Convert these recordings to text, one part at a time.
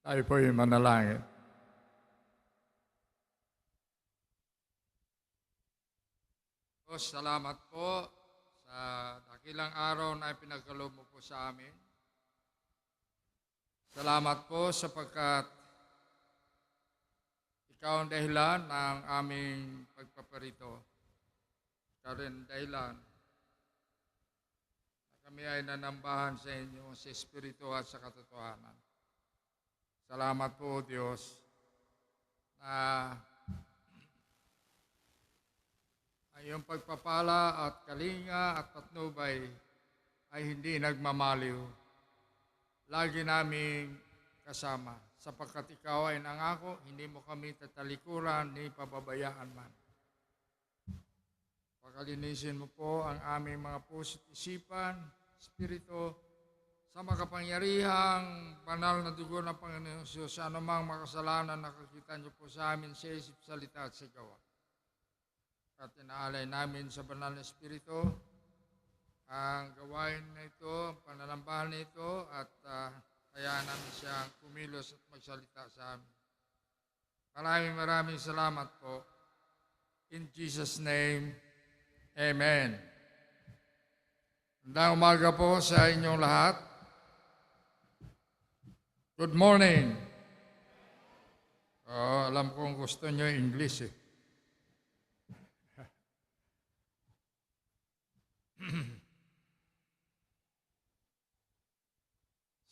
Tayo po'y manalangin. Diyos, salamat po sa dakilang araw na ipinagkaloob mo po sa amin. Salamat po sapagkat ikaw ang dahilan ng aming pagpaparito. Ikaw rin dahilan na kami ay nanambahan sa inyo sa Espiritu at sa katotohanan. Salamat po, Diyos, na ang iyong pagpapala at kalinga at patnubay ay hindi nagmamaliw. Lagi naming kasama, sapagkat ikaw ay nangako, hindi mo kami tatalikuran ni pababayaan man. Pakalinisin mo po ang aming mga puso't isipan, espiritu, sa makapangyarihang banal na dugo ng Panginoon Diyos, sa anumang makasalanan nakakita niyo po sa amin sa isip, salita at sa gawa. At inaalay namin sa banal na espiritu ang gawain na ito, ang pananambahan na ito, at hayaan namin siyang kumilos at magsalita sa amin. Maraming salamat po. In Jesus' name, Amen. Magandang umaga po sa inyong lahat. Good morning. Alam kong gusto nyo English eh.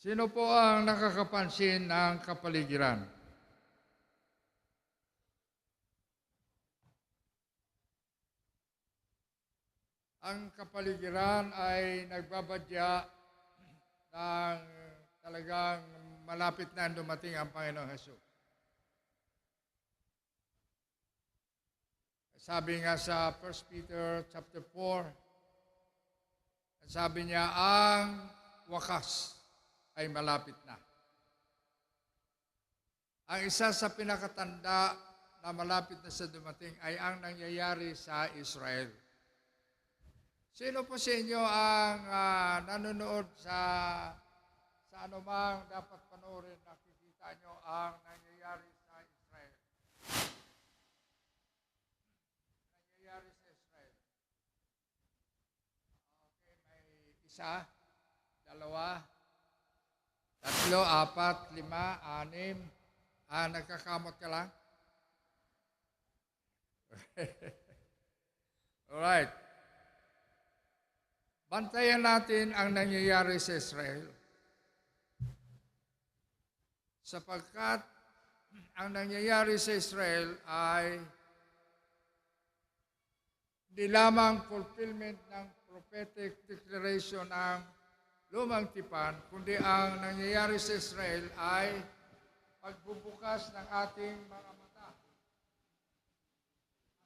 Sino po ang nakakapansin ng kapaligiran? Ang kapaligiran ay nagbabadya ng talagang malapit na dumating ang Panginoong Hesus. Sabi nga sa 1 Peter chapter 4, sabi niya, ang wakas ay malapit na. Ang isa sa pinakatanda na malapit na sa dumating ay ang nangyayari sa Israel. Sino po sa inyo ang nanonood sa anumang dapat panoorin, nakikita nyo ang nangyayari sa Israel? Nangyayari sa Israel. Okay, may isa, dalawa, tatlo, apat, lima, anim. Nagkakamot ka lang? Alright. Bantayan natin ang nangyayari sa Israel. Sapagkat ang nangyayari sa Israel ay hindi lamang fulfillment ng prophetic declaration ng Lumang Tipan, kundi ang nangyayari sa Israel ay pagbubukas ng ating mga mata.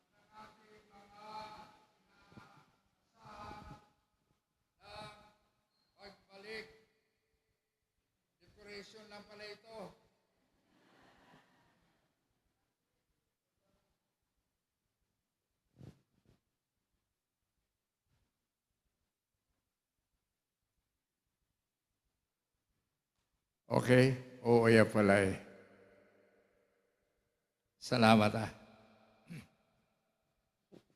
At ng ating mga ng pagbalik. Decoration lang pala ito. Okay. Oo, yan pala eh. Salamat ah.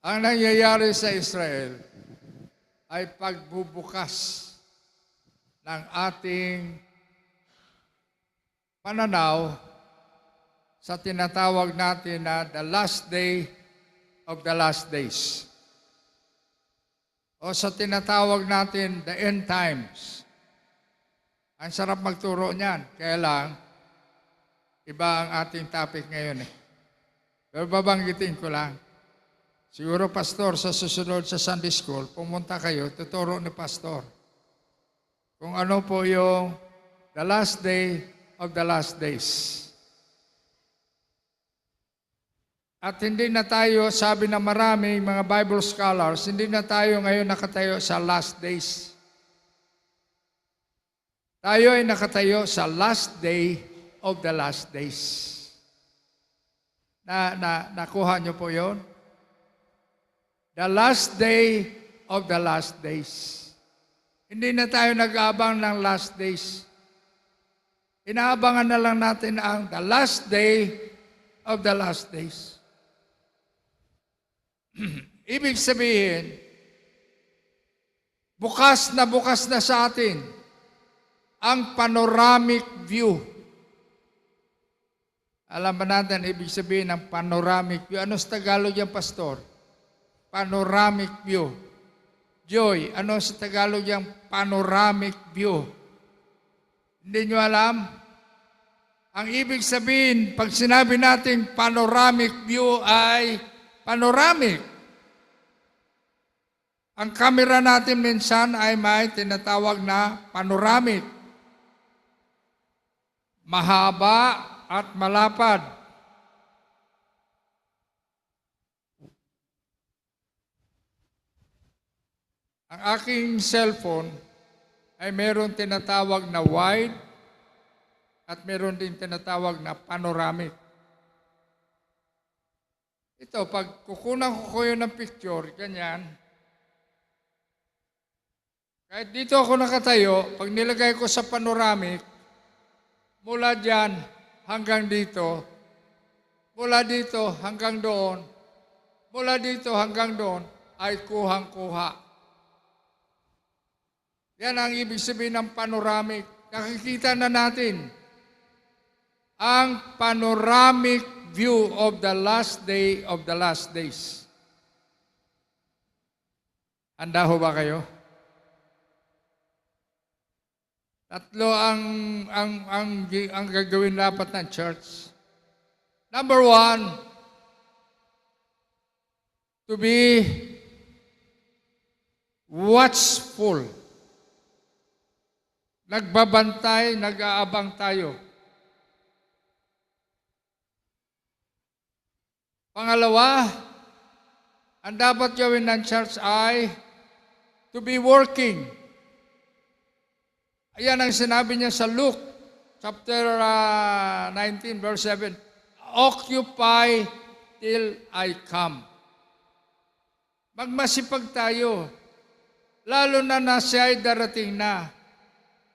Ang nangyayari sa Israel ay pagbubukas ng ating pananaw sa tinatawag natin na the last day of the last days. O sa tinatawag natin the end times. Ang sarap magturo niyan. Kaya lang, iba ang ating topic ngayon eh. Pero babanggitin ko lang. Siguro, Pastor, sa susunod sa Sunday School, pumunta kayo, tuturo ni Pastor kung ano po yung the last day of the last days. At hindi na tayo, sabi na maraming mga Bible scholars, hindi na tayo ngayon nakatayo sa last days. Tayo ay nakatayo sa last day of the last days. Nakuha niyo po yon? The last day of the last days. Hindi na tayo nag-aabang ng last days. Inaabangan na lang natin ang the last day of the last days. Ibig sabihin, bukas na sa atin ang panoramic view. Alam ba natin, ibig sabihin ng panoramic view? Ano sa Tagalog yan, Pastor? Panoramic view. Joy, ano sa Tagalog yung panoramic view? Hindi nyo alam? Ang ibig sabihin, pag sinabi natin panoramic view ay panoramic. Ang kamera natin minsan ay may tinatawag na panoramic. Mahaba at malapad. Ang aking cellphone ay meron tinatawag na wide at meron din tinatawag na panoramic. Ito, pag kukunan ko kayo ng picture, ganyan, kahit dito ako nakatayo, pag nilagay ko sa panoramic, mula dyan hanggang dito, mula dito hanggang doon, mula dito hanggang doon, ay kuhang-kuha. Yan ang ibig sabihin ng panoramic. Nakikita na natin ang panoramic view of the last day of the last days. Handa ho ba kayo? Tatlo ang gagawin dapat ng church. Number 1, to be watchful. Nagbabantay, nag-aabang tayo. Pangalawa, ang dapat gawin ng church ay to be working. Ayan ang sinabi niya sa Luke, chapter 19, verse 7. Occupy till I come. Magmasipag tayo, lalo na siya ay darating na.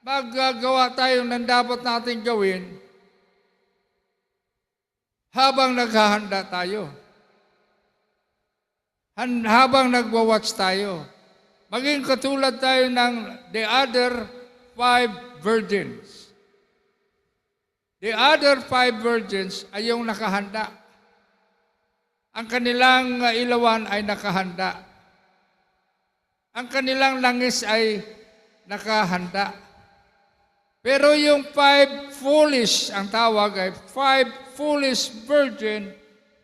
Maggagawa tayo ng dapat natin gawin habang naghahanda tayo. Habang nagwa-watch tayo. Maging katulad tayo ng the other 5 virgins. The other 5 virgins ay yung nakahanda. Ang kanilang ilawan ay nakahanda. Ang kanilang langis ay nakahanda. Pero yung 5 foolish, ang tawag ay 5 foolish virgin,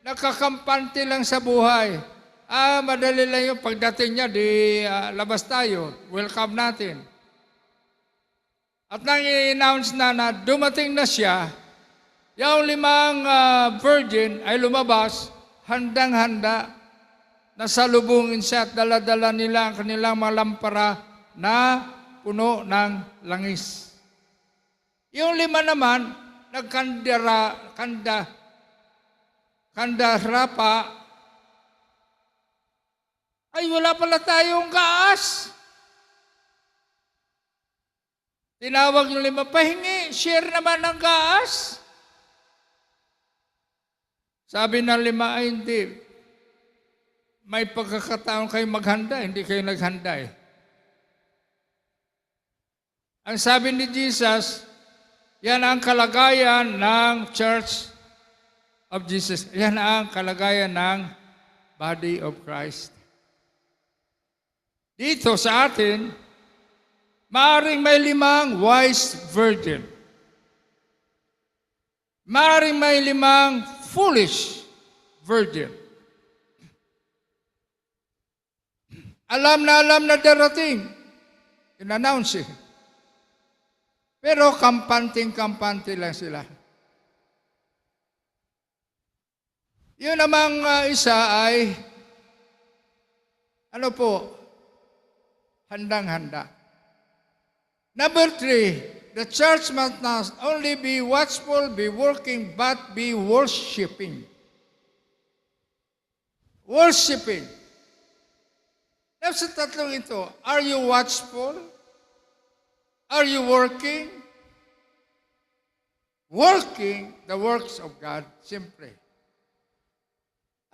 nakakampante lang sa buhay. Madali lang yung pagdating niya, labas tayo, welcome natin. At nang i-announce na dumating na siya, yung 5 virgin ay lumabas, handang-handa, nasalubungin siya at dala-dala nila ang kanilang mga lampara na puno ng langis. Yung 5 naman, kandara pa, ay wala pala tayong gas. Tinawag yung 5, pahingi, share naman ng gas. Sabi ng 5, ay hindi. May pagkakataon kayo maghanda, hindi kayo naghanda eh. Ang sabi ni Jesus, yan ang kalagayan ng Church of Jesus. Yan ang kalagayan ng Body of Christ. Dito sa atin, maaaring may 5 wise virgin. Maaaring may 5 foolish virgin. Alam na darating. In-announce eh. Pero kampante lang sila. Yun namang isa ay, handang-handa. Number 3, the church must not only be watchful, be working, but be worshiping. Worshiping. Sa tatlong ito, are you watchful? Are you working? working the works of God, siyempre.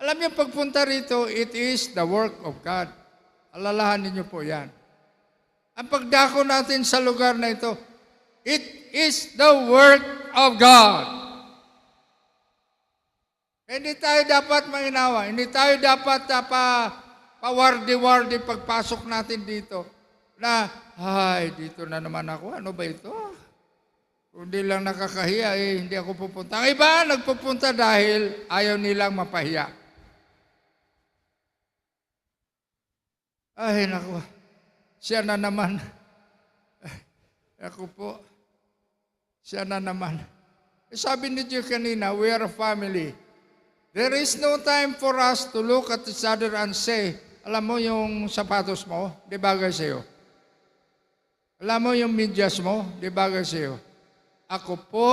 Alam niyo, pagpunta rito, it is the work of God. Alalahanin niyo po yan. Ang pagdako natin sa lugar na ito, it is the work of God. Hindi tayo dapat manginawa. Hindi tayo dapat pawardi-wardi pagpasok natin dito. Na, ay, dito na naman ako. Ano ba ito? Kundi lang nakakahiya, hindi ako pupunta. Ang iba, nagpupunta dahil ayaw nilang mapahiya. Ay, naku. Siya na naman. Ako po. Siya na naman. Sabi niyo kanina, we are a family. There is no time for us to look at each other and say, alam mo yung sapatos mo, di bagay sa'yo. Alam mo yung medyas mo, di bagay sa'yo. Ako po,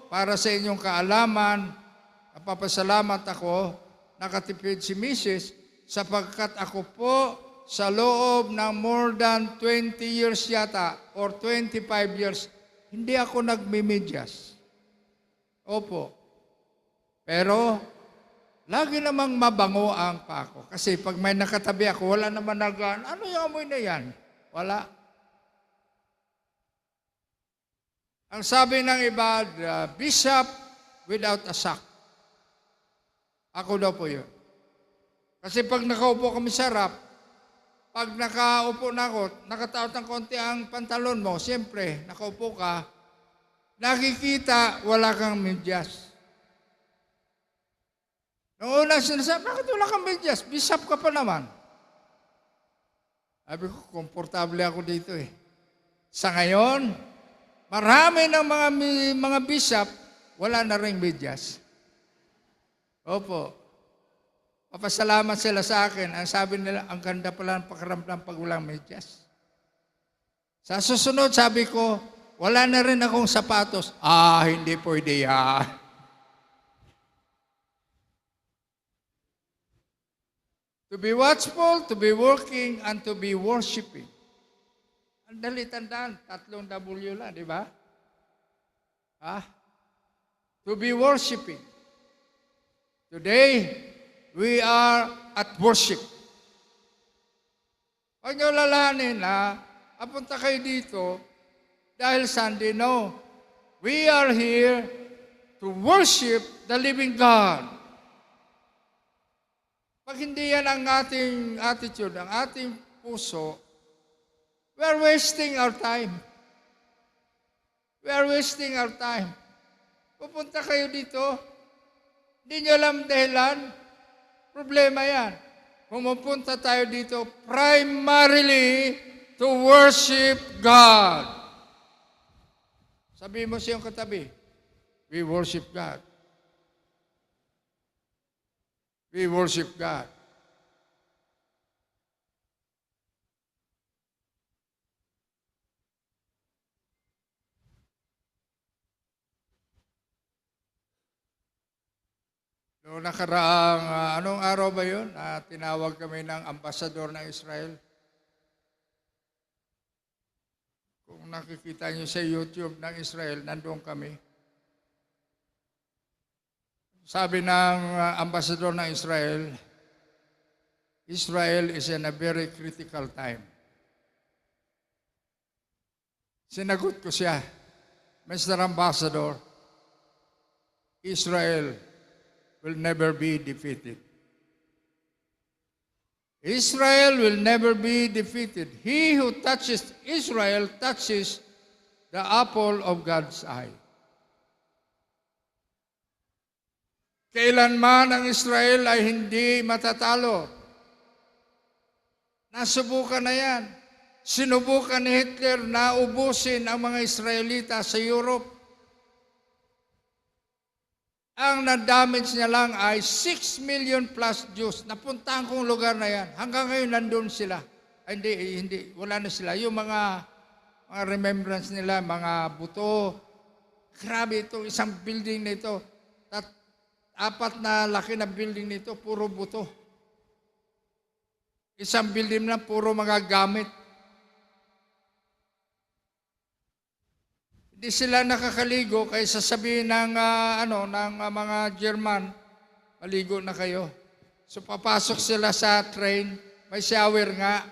para sa inyong kaalaman, napapasalamat ako, nakatipid si Mrs. sapagkat ako po, sa loob ng more than 20 years yata, or 25 years, hindi ako nagmimidyas. Opo. Pero, lagi namang mabango ang pako. Kasi pag may nakatabi ako, wala naman ano yung amoy na yan? Wala. Ang sabi ng iba, the bishop without a sock. Ako daw po yun. Kasi pag nakaupo kami sa rap, pag nakaupo na ako, nakataot ng konti ang pantalon mo, siyempre, nakaupo ka, nakikita, wala kang medyas. Noong una sinasabi, bakit wala kang medyas? Bishop ka pa naman. Sabi ko, komportable ako dito eh. Sa ngayon, marami ng mga bishop, wala na ring medyas. Opo. Papasalamat sila sa akin. Ang sabi nila, ang ganda pala ng pakiramdam pag walang medyas. Sa susunod, sabi ko, wala na rin akong sapatos. Hindi pwede yan. To be watchful, to be working, and to be worshiping. Ang dali tandaan, 3 W lang, di ba? To be worshiping. Today, we are at worship. Huwag niyo lalahanin na, apunta kayo dito dahil Sunday. No. We are here to worship the living God. Pag hindi yan ang ating attitude, ang ating puso, we are wasting our time. We are wasting our time. Pupunta kayo dito, hindi nyo alam dahilan, problema yan. Pumupunta tayo dito primarily to worship God. Sabihin mo siyang katabi, we worship God. We worship God. Noong nakaraang, anong araw ba yun? Tinawag kami ng ambasador ng Israel. Kung nakikita niyo sa YouTube ng Israel, nandoon kami. Sabi ng ambasador ng Israel, Israel is in a very critical time. Sinagot ko siya, Mr. Ambassador, Israel will never be defeated. Israel will never be defeated. He who touches Israel touches the apple of God's eye. Kailanman ang Israel ay hindi matatalo. Nasubukan na yan. Sinubukan ni Hitler na ubusin ang mga Israelita sa Europe. Ang na-damage niya lang ay 6 million plus Jews. Napuntahan kong lugar na yan. Hanggang ngayon nandun sila. Ay, hindi, wala na sila. Yung mga remembrance nila, mga buto. Grabe ito, isang building na ito. 4 na laki na building nito, puro buto. Isang building na puro mga gamit. Hindi sila nakakaligo kaya sasabihin ng, mga German, maligo na kayo. So papasok sila sa train, may shower nga.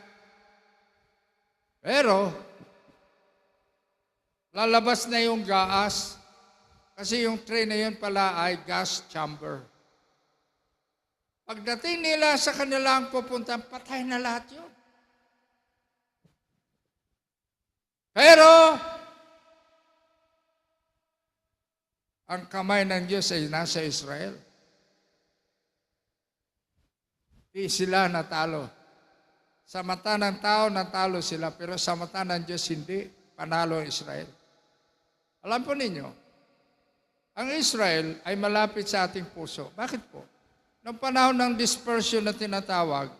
Pero, lalabas na yung gas kasi yung train na yun pala ay gas chamber. Pagdating nila sa kanilang pupunta, patay na lahat yun. Pero, ang kamay ng Diyos ay nasa Israel. Di sila natalo. Sa mata ng tao, natalo sila. Pero sa mata ng Diyos, hindi. Panalo ang Israel. Alam po ninyo, ang Israel ay malapit sa ating puso. Bakit po? Noong panahon ng dispersion na tinatawag,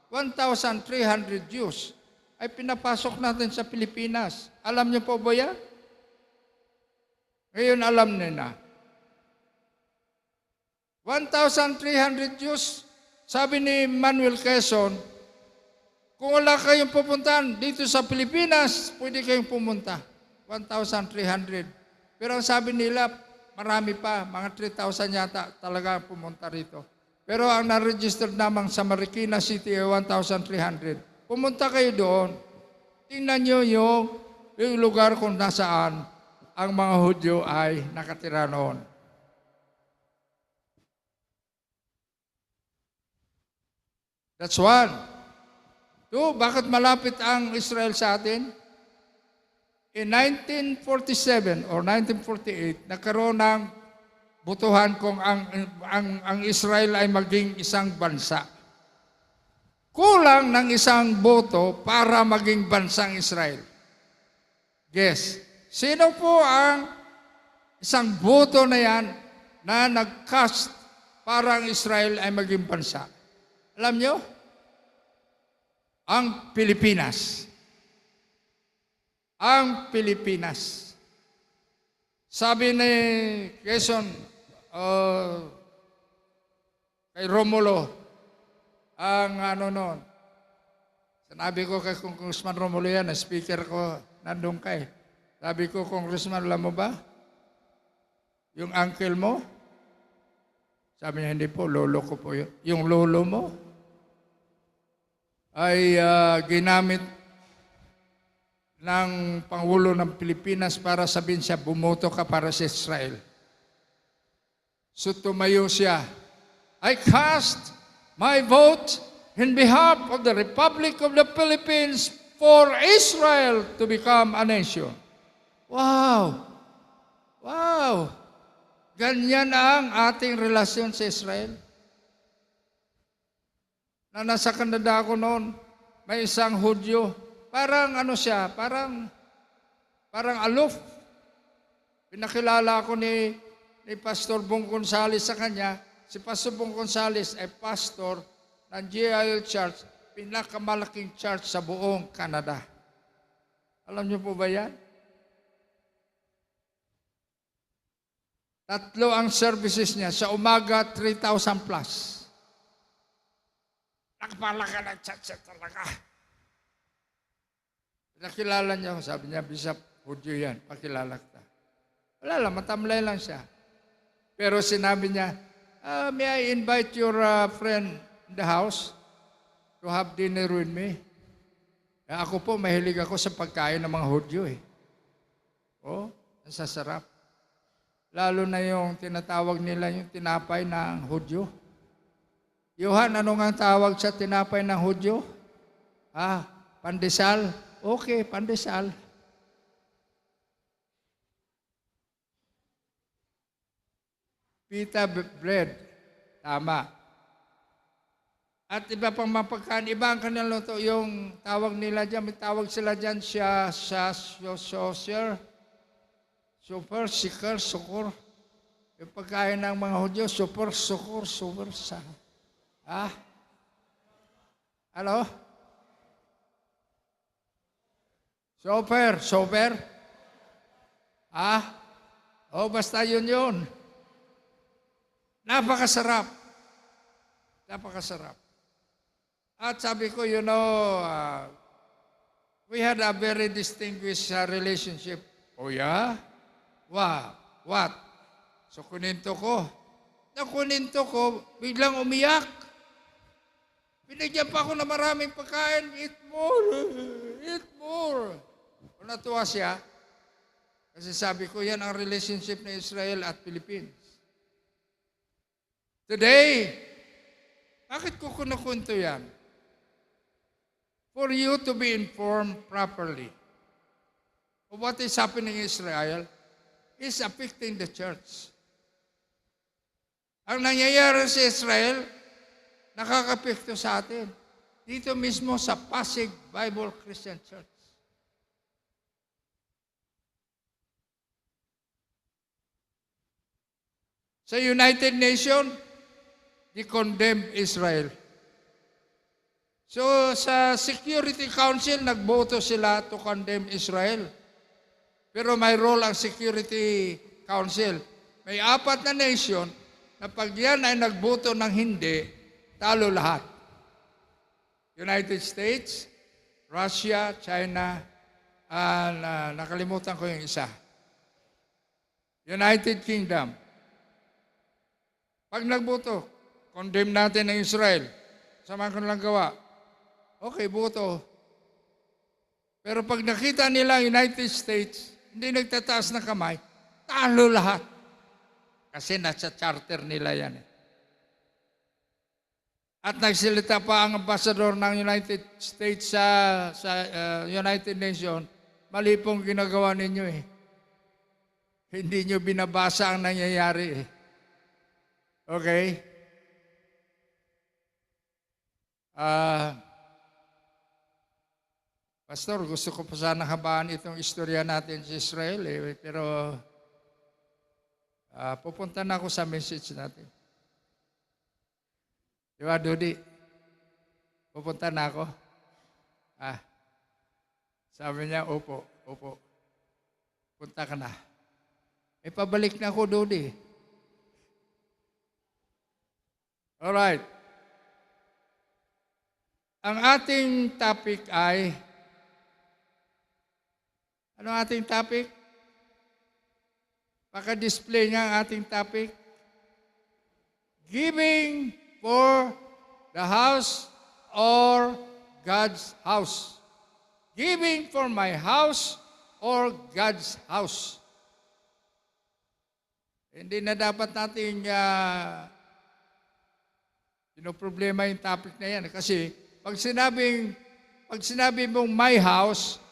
1,300 Jews ay pinapasok natin sa Pilipinas. Alam niyo po ba yan? Ngayon alam niyo na. 1,300 Jews, sabi ni Manuel Quezon, kung wala kayong pupuntahan dito sa Pilipinas, pwede kayong pumunta. 1,300. Pero ang sabi nila, marami pa, mga 3,000 yata talaga pumunta rito. Pero ang na-registered namang sa Marikina City ay 1,300. Pumunta kayo doon. Tingnan nyo yung lugar kung nasaan ang mga Hudyo ay nakatira noon. That's one. Two, bakit malapit ang Israel sa atin? In 1947 or 1948, nagkaroon ng butuhan kung ang Israel ay maging isang bansa. Kulang ng isang boto para maging bansang Israel. Guess, sino po ang isang boto na yan na nag-cast para ang Israel ay maging bansa? Alam nyo? Ang Pilipinas. Ang Pilipinas. Sabi ni Quezon, kay Romulo, ang noon, sinabi ko kay Congressman Romulo yan, na speaker ko, nandun kay. Sabi ko, Congressman, alam mo ba? Yung uncle mo? Sabi niya, hindi po, lolo ko po yun. Yung lolo mo ay ginamit ng Pangulo ng Pilipinas para sabihin siya, bumoto ka para sa Israel. So tumayo siya, I cast my vote in behalf of the Republic of the Philippines for Israel to become a nation. Wow! Wow! Ganyan ang ating relasyon sa Israel. Na nasa Canada ako noon, may isang Hudyo. Parang siya, parang aloof. Pinakilala ako ni Pastor Bong Gonzales sa kanya. Si Pastor Bong Gonzales ay pastor ng GIL Church, pinakamalaking church sa buong Canada. Alam niyo po ba yan? 3 ang services niya. Sa umaga, 3,000 plus. Nakapala ka ng church talaga. Nakilala niya, sabi niya, Bishop, Hudyo yan, pakilala kita. Wala lang, matamlay lang siya. Pero sinabi niya, may I invite your friend in the house to have dinner with me? Ako po, mahilig ako sa pagkain ng mga Hudyo eh. Oh, ang sasarap. Lalo na yung tinatawag nila yung tinapay ng Hudyo. Johan, ano nga tawag sa tinapay ng Hudyo? Pandesal. Okay, pandesal. Pita bread. Tama. At iba pang mga pagkain, iba ang kanilang luto. Yung tawag nila dyan, may tawag sila dyan siya, super, sikar, sukur. Yung pagkain ng mga Hudyo, super, sukur, super, sa. Ano? Super. Basta yun. Napakasarap. At sabi ko, we had a very distinguished relationship. Oh yeah? What? So kuninto ko. Nakuninto ko, biglang umiyak. Binigyan pa ako ng maraming pagkain. Eat more. Eat more. Kung natuwa siya, kasi sabi ko, yan ang relationship ng Israel at Philippines. Today, bakit ko kinukunto yan? For you to be informed properly of what is happening in Israel is affecting the church. Ang nangyayari sa Israel, nakakapekto sa atin. Dito mismo sa Pasig Bible Christian Church. Sa United Nations, they condemn Israel. So sa Security Council, nagboto sila to condemn Israel. Pero may role ang Security Council. May 4 na nation na pag yan ay nagboto ng hindi, talo lahat. United States, Russia, China, nakalimutan ko yung isa. United Kingdom. Pag nagboto, condemn natin ang Israel. Sama ko lang gawa. Okay, boto. Pero pag nakita nila United States, hindi nagtataas ng kamay, talo lahat. Kasi nasa charter nila yan. At nagsilita pa ang ambassador ng United States sa United Nations, mali pong ginagawa ninyo eh. Hindi nyo binabasa ang nangyayari eh. Okay? Pastor, gusto ko pa sana habaan itong istorya natin sa Israel eh, pero pupunta na ako sa message natin. Di ba, Dodi? Pupunta na ako? Sabi niya, opo. Punta ka na. Pabalik na ako, Dodi. Alright. Ang ating topic ay, ano ang ating topic? Paka-display niya ang ating topic. Giving for the house or God's house. Giving for my house or God's house. Hindi na dapat natin problema yung topic na yan. Kasi pag sinabi mong my house,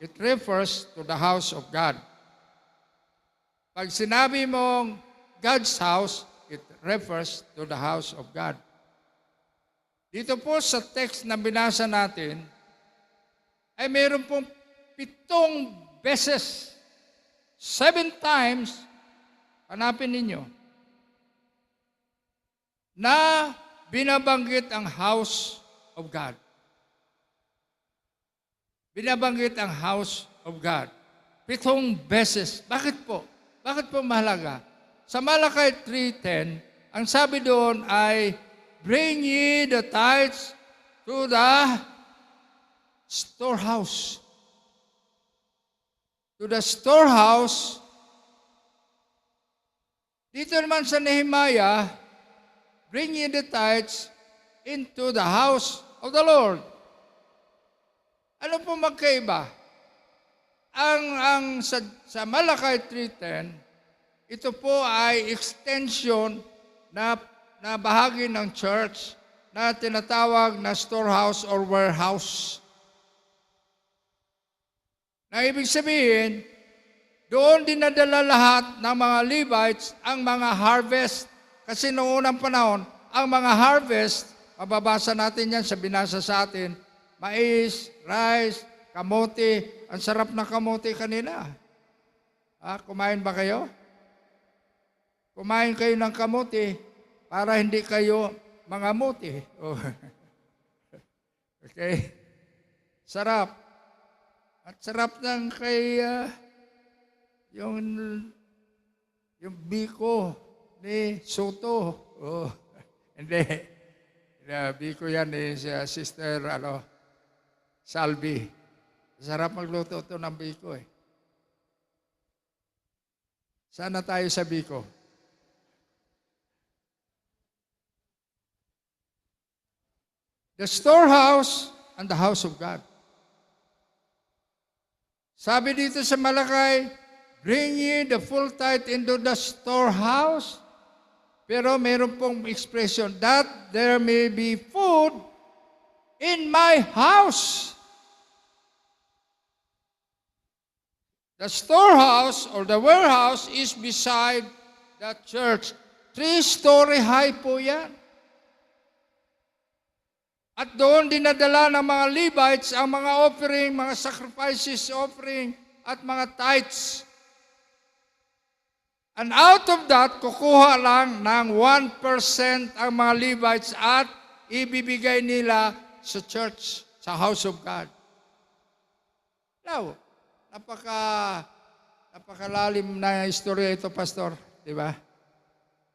it refers to the house of God. Pag sinabi mong God's house, it refers to the house of God. Dito po sa text na binasa natin, ay mayroon pong 7 beses, 7 times, hanapin ninyo, na binabanggit ang house of God. Binabanggit ang house of God. 7 beses. Bakit po? Bakit po mahalaga? Sa Malakay 3:10, ang sabi doon ay, bring ye the tithes to the storehouse. To the storehouse. Dito naman sa Nehemiah, bring ye the tithes into the house of the Lord. Ano po magkaiba? Sa Malakay 3:10, ito po ay extension na bahagi ng church na tinatawag na storehouse or warehouse. Na ibig sabihin, doon dinadala lahat ng mga Levites ang mga harvest. Kasi noong unang panahon, ang mga harvest, mababasa natin yan sa binasa sa atin, mais, rice, kamote. Ang sarap ng kamote kanina. Kumain ba kayo? Kumain kayo ng kamote para hindi kayo mangamote. Oh. Okay? Sarap. At sarap ng kay yung biko ni Soto. Oh. Hindi. Biko yan ni Sister Salvi. Sarap magluto ito ng biko eh. Sana tayo sa Biko. The storehouse and the house of God. Sabi dito sa Malakay, bring ye the full tithe into the storehouse. Pero meron pong expression, that there may be food in my house. The storehouse or the warehouse is beside the church. 3-story high po yan. At doon dinadala ng mga Levites ang mga offering, mga sacrifices offering, at mga tithes. And out of that, kukuha lang ng 1% ang mga Levites at ibibigay nila sa church, sa house of God. Now, napakalalim na istorya ito, Pastor. Di ba?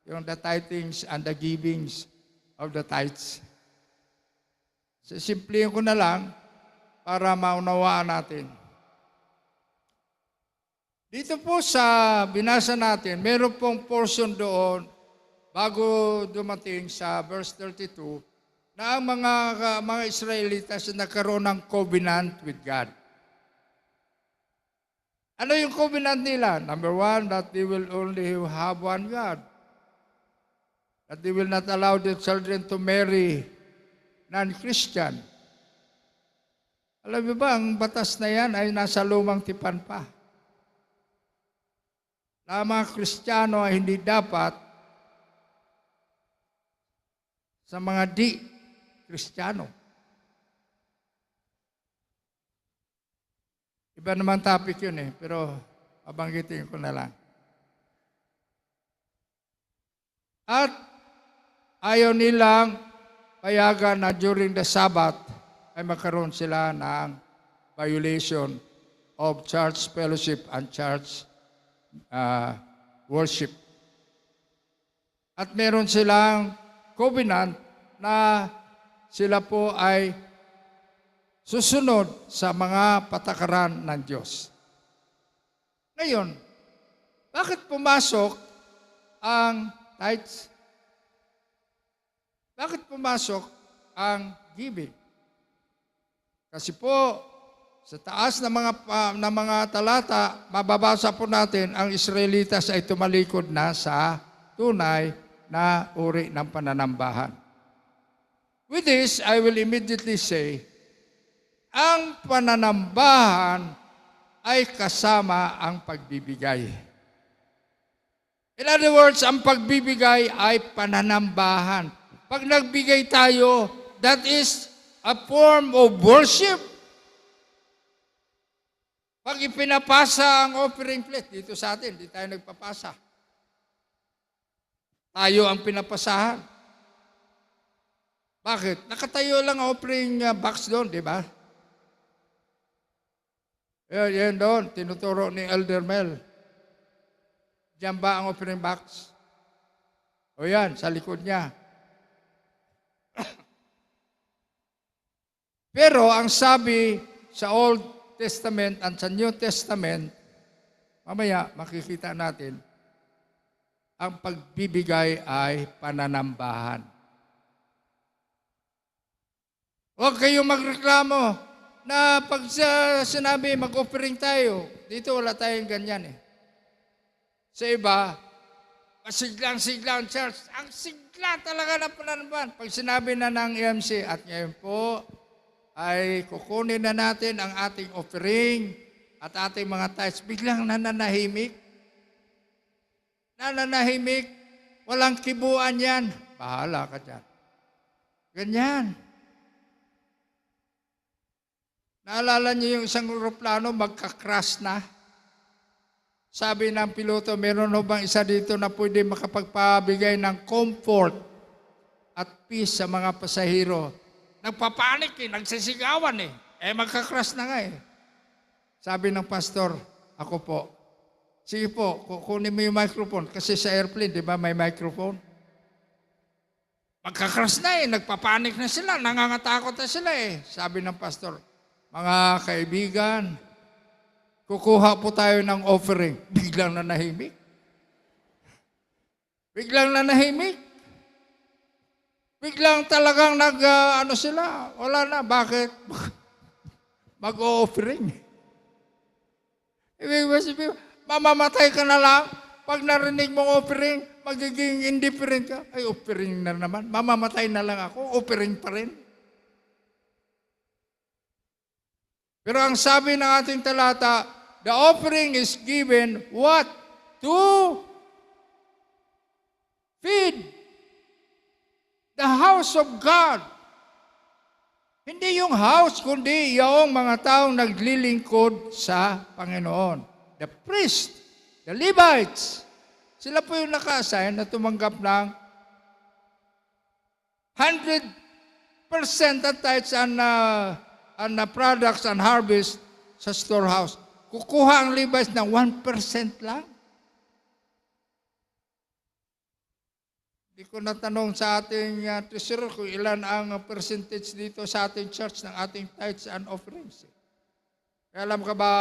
Yung the tithings and the givings of the tithes. So, simplihin ko na lang para maunawaan natin. Dito po sa binasa natin, meron pong portion doon bago dumating sa verse 32 na ang mga Israelitas na nagkaroon ng covenant with God. Ano yung covenant nila? Number 1, that they will only have one God. That they will not allow their children to marry non-Christian. Alam mo ba, ang batas na yan ay nasa lumang tipan pa. Na mga Kristiyano ay hindi dapat sa mga di-Kristiyano. Iba naman topic yun pero babanggitin ko na lang. At ayaw nilang payagan na during the Sabbath ay magkaroon sila ng violation of church fellowship and church worship. At meron silang covenant na sila po ay susunod sa mga patakaran ng Diyos. Ngayon, bakit pumasok ang tithes? Bakit pumasok ang giving? Kasi po, sa taas ng mga talata, mababasa po natin, ang Israelitas ay tumalikod na sa tunay na uri ng pananambahan. With this, I will immediately say, ang pananambahan ay kasama ang pagbibigay. In other words, ang pagbibigay ay pananambahan. Pag nagbigay tayo, that is a form of worship. Pag ipinapasa ang offering plate, dito sa atin, di tayo nagpapasa. Tayo ang pinapasahan. Bakit? Nakatayo lang ang offering box doon, di ba? Yan doon, tinuturo ni Elder Mel. Diyan ba ang offering box? O yan, sa likod niya. Pero ang sabi sa Old Testament at sa New Testament, mamaya makikita natin, ang pagbibigay ay pananambahan. Huwag kayong magreklamo na pag sinabi mag-offering tayo, dito wala tayong ganyan Sa iba, masiglang-siglang church, ang sigla talaga ng pananambahan. Pag sinabi na ng EMC, at ngayon po, ay kukunin na natin ang ating offering at ating mga tithes, biglang nananahimik. Nananahimik, walang kibuan yan. Bahala ka dyan. Ganyan. Naalala niyo yung isang aeroplano, magka-crash na. Sabi ng piloto, meron ho bang isa dito na pwede makapagpabigay ng comfort at peace sa mga pasahero? Nagpapanik nagsisigawan magka-crash na nga Sabi ng pastor, ako po, sige po, kukunin mo yung microphone. Kasi sa airplane, di ba may microphone? Magka-crash na nagpapanik na sila, nangangatakot na sila Sabi ng pastor, mga kaibigan, kukuha po tayo ng offering. Biglang nanahimik. Biglang nanahimik. Biglang talagang sila. Wala na. Bakit? Mag-o-offering. Ibig sabihin, mamamatay ka na lang. Pag narinig mong offering, magiging indifferent ka. Ay, offering na naman. Mamamatay na lang ako. Offering pa rin. Pero ang sabi ng ating talata, the offering is given what? To feed the house of God. Hindi yung house, kundi yung mga taong naglilingkod sa Panginoon. The priest, the Levites, sila po yung naka-assign na tumanggap ng 100% at tithes and products and harvest sa storehouse. Kukuha ang Levites ng 1% lang. Hindi ko natanong sa ating treasurer kung ilan ang percentage dito sa ating church ng ating tithes and offerings. Alam ka ba,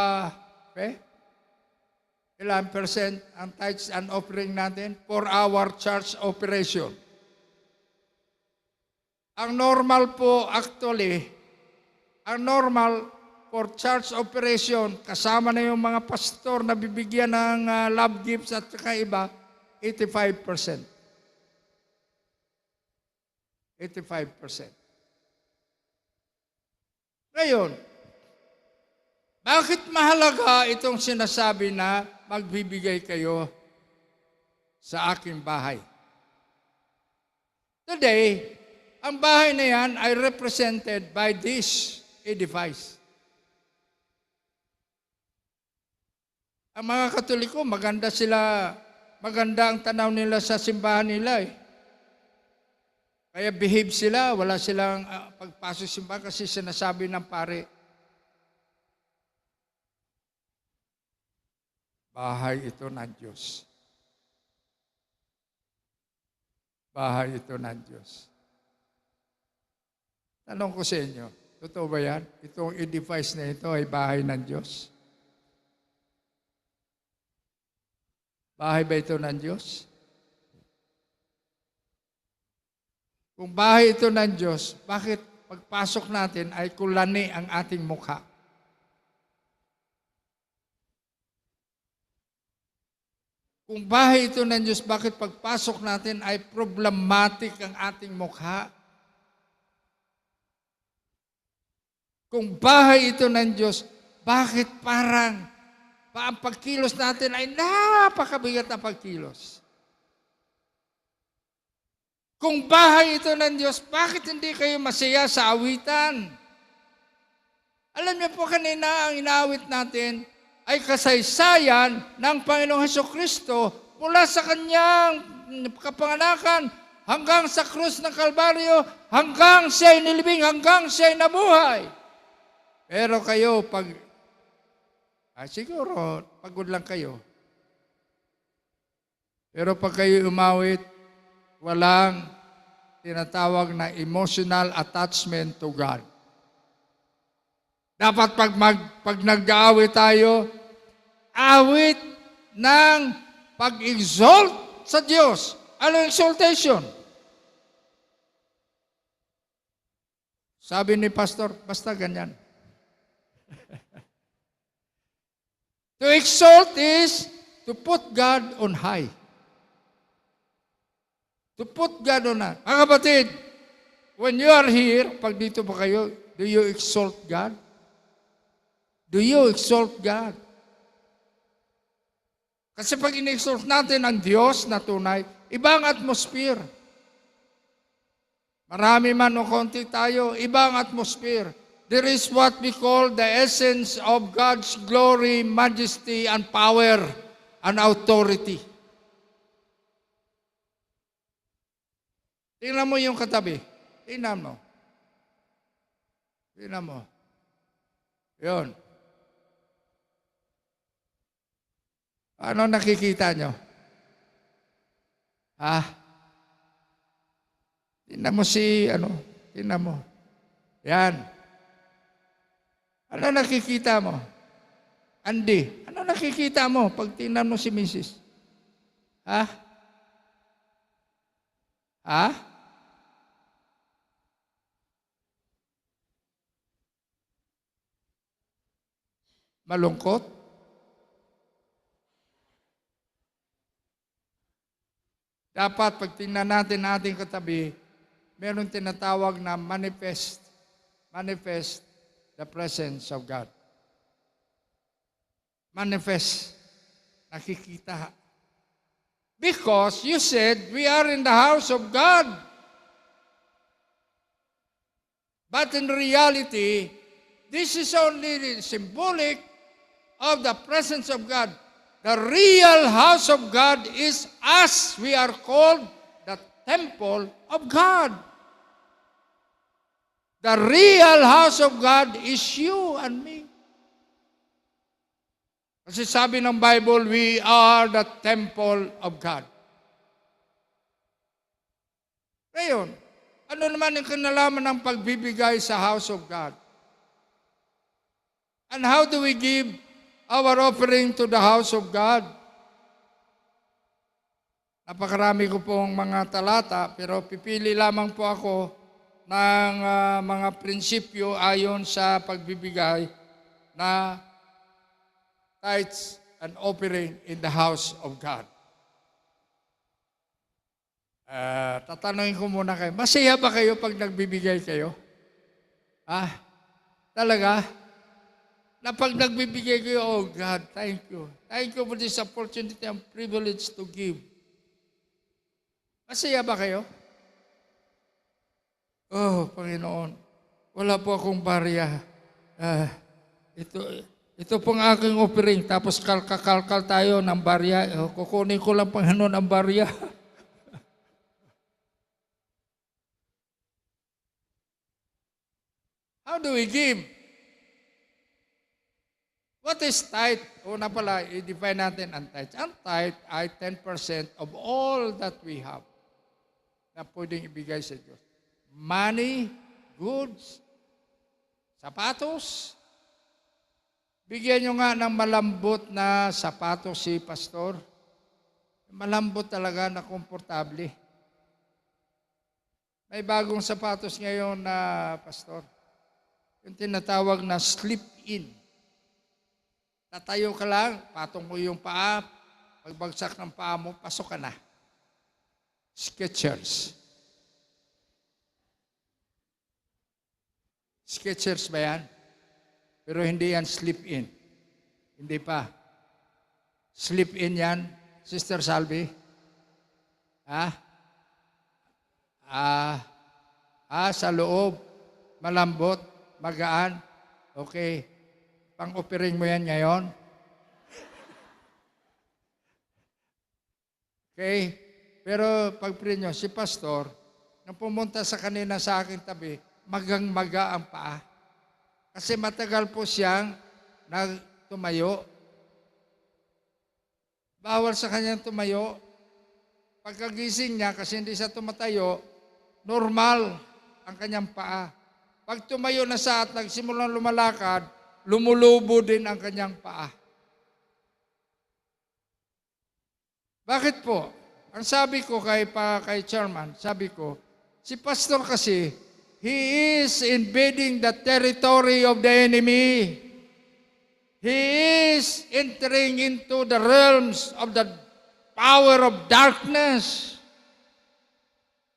ilan percent ang tithes and offering natin for our church operation? Ang normal po actually, ang normal for church operation, kasama na yung mga pastor na bibigyan ng love gifts at saka iba, 85%. 85%. Ngayon, bakit mahalaga itong sinasabi na magbibigay kayo sa aking bahay? Today, ang bahay na yan ay represented by this edifice. Ang mga Katoliko, maganda ang tanaw nila sa simbahan nila eh. Kaya behave sila, wala silang pagpasok sa simbahan kasi sinasabi ng pare, bahay ito ng Diyos. Bahay ito ng Diyos. Tanong ko sa inyo, totoo ba yan? Itong edifice na ito ay bahay ng Diyos? Bahay ba ito ng Diyos? Kung bahay ito ng Diyos, bakit pagpasok natin ay kulani ang ating mukha? Kung bahay ito ng Diyos, bakit pagpasok natin ay problematic ang ating mukha? Kung bahay ito ng Diyos, bakit parang ang pagkilos natin ay napakabigat na pagkilos? Kung bahay ito ng Diyos, bakit hindi kayo masaya sa awitan? Alam niyo po kanina, ang inaawit natin ay kasaysayan ng Panginoong Hesukristo mula sa kanyang kapanganakan hanggang sa krus ng Kalbaryo, hanggang siya'y nilibing, hanggang siya'y nabuhay. Pero kayo, siguro, pagod lang kayo. Pero pag kayo umawit, walang tinatawag na emotional attachment to God. Dapat pag nag-aawit tayo, awit ng pag-exalt sa Diyos. Ano exaltation? Sabi ni pastor, basta ganyan. To exalt is to put God on high. To put God on high. Mga kapatid, when you are here, pag dito pa kayo, do you exalt God? Do you exalt God? Kasi pag in-exalt natin ang Diyos na tunay, ibang atmosphere. Marami man o konti tayo, ibang atmosphere. There is what we call the essence of God's glory, majesty, and power, and authority. Tingnan mo yung katabi. Tingnan mo. Tingnan mo. Yun. Ano nakikita nyo? Tingnan mo tingnan mo. Yan. Ano nakikita mo? Andy, ano nakikita mo pag tingnan mo si Mrs.? Ha? Malungkot? Dapat pag tingnan natin ating katabi, meron tinatawag na manifest the presence of God. Manifest, nakikita. Because you said, we are in the house of God. But in reality, this is only symbolic of the presence of God. The real house of God is us. We are called the temple of God. The real house of God is you and me. Kasi sabi ng Bible, we are the temple of God. Ngayon, ano naman ang kinalaman ng pagbibigay sa house of God? And how do we give our offering to the house of God? Napakarami ko pong mga talata, pero pipili lamang po ako ng mga prinsipyo ayon sa pagbibigay na tithes and offering in the house of God. Tatanungin ko muna kayo, masaya ba kayo pag nagbibigay kayo? Talaga? Na pag nagbibigay kayo, oh God, thank you. Thank you for this opportunity and privilege to give. Masaya ba kayo? Oh, Panginoon, wala po akong barya. Ito pong aking offering, tapos kalkal tayo ng barya. Kukunin ko lang, Panginoon, ang barya. How do we give? What is tithe? Una pala, i-define natin ang tithe. Ang tithe ay 10% of all that we have na pwedeng ibigay sa Diyos. Money, goods, sapatos. Bigyan nyo nga ng malambot na sapatos si pastor. Malambot talaga na komportable. May bagong sapatos ngayon na pastor. Yung tinatawag na slip-in. Tatayo ka lang, patong mo yung paa, pagbagsak ng paa mo, pasok ka na. Skechers. Skechers ba yan? Pero hindi yan slip-in. Hindi pa. Slip-in yan, Sister Salvi. Sa loob, malambot, magaan. Okay. Pang-offering mo yan ngayon. Okay? Pero pag-pray nyo, si pastor, nang pumunta sa kanina sa aking tabi, magang-maga ang paa. Kasi matagal po siyang tumayo. Bawal sa kanyang tumayo. Pagkagising niya, kasi hindi siya tumatayo, normal ang kanyang paa. Pag tumayo na siya at nagsimulang lumalakad, lumulubo din ang kanyang paa. Bakit po? Ang sabi ko kay chairman, sabi ko, si pastor kasi, he is invading the territory of the enemy. He is entering into the realms of the power of darkness.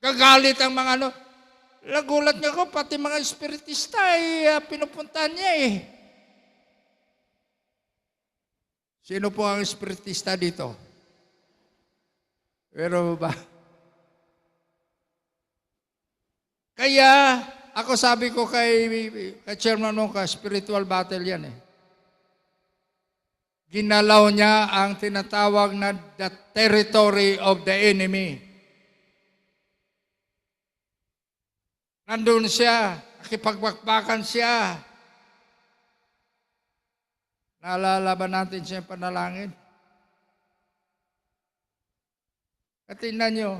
Gagalit ang mga Nagulat nga ko, pati mga espiritista pinupuntahan niya Sino po ang espiritista dito? Pero ba? Kaya, ako sabi ko kay chairman mo, spiritual battle yan Ginalaw niya ang tinatawag na the territory of the enemy. Nandun siya, nakipagbakbakan siya. Naalala ba natin siya panalangin? At tingnan nyo,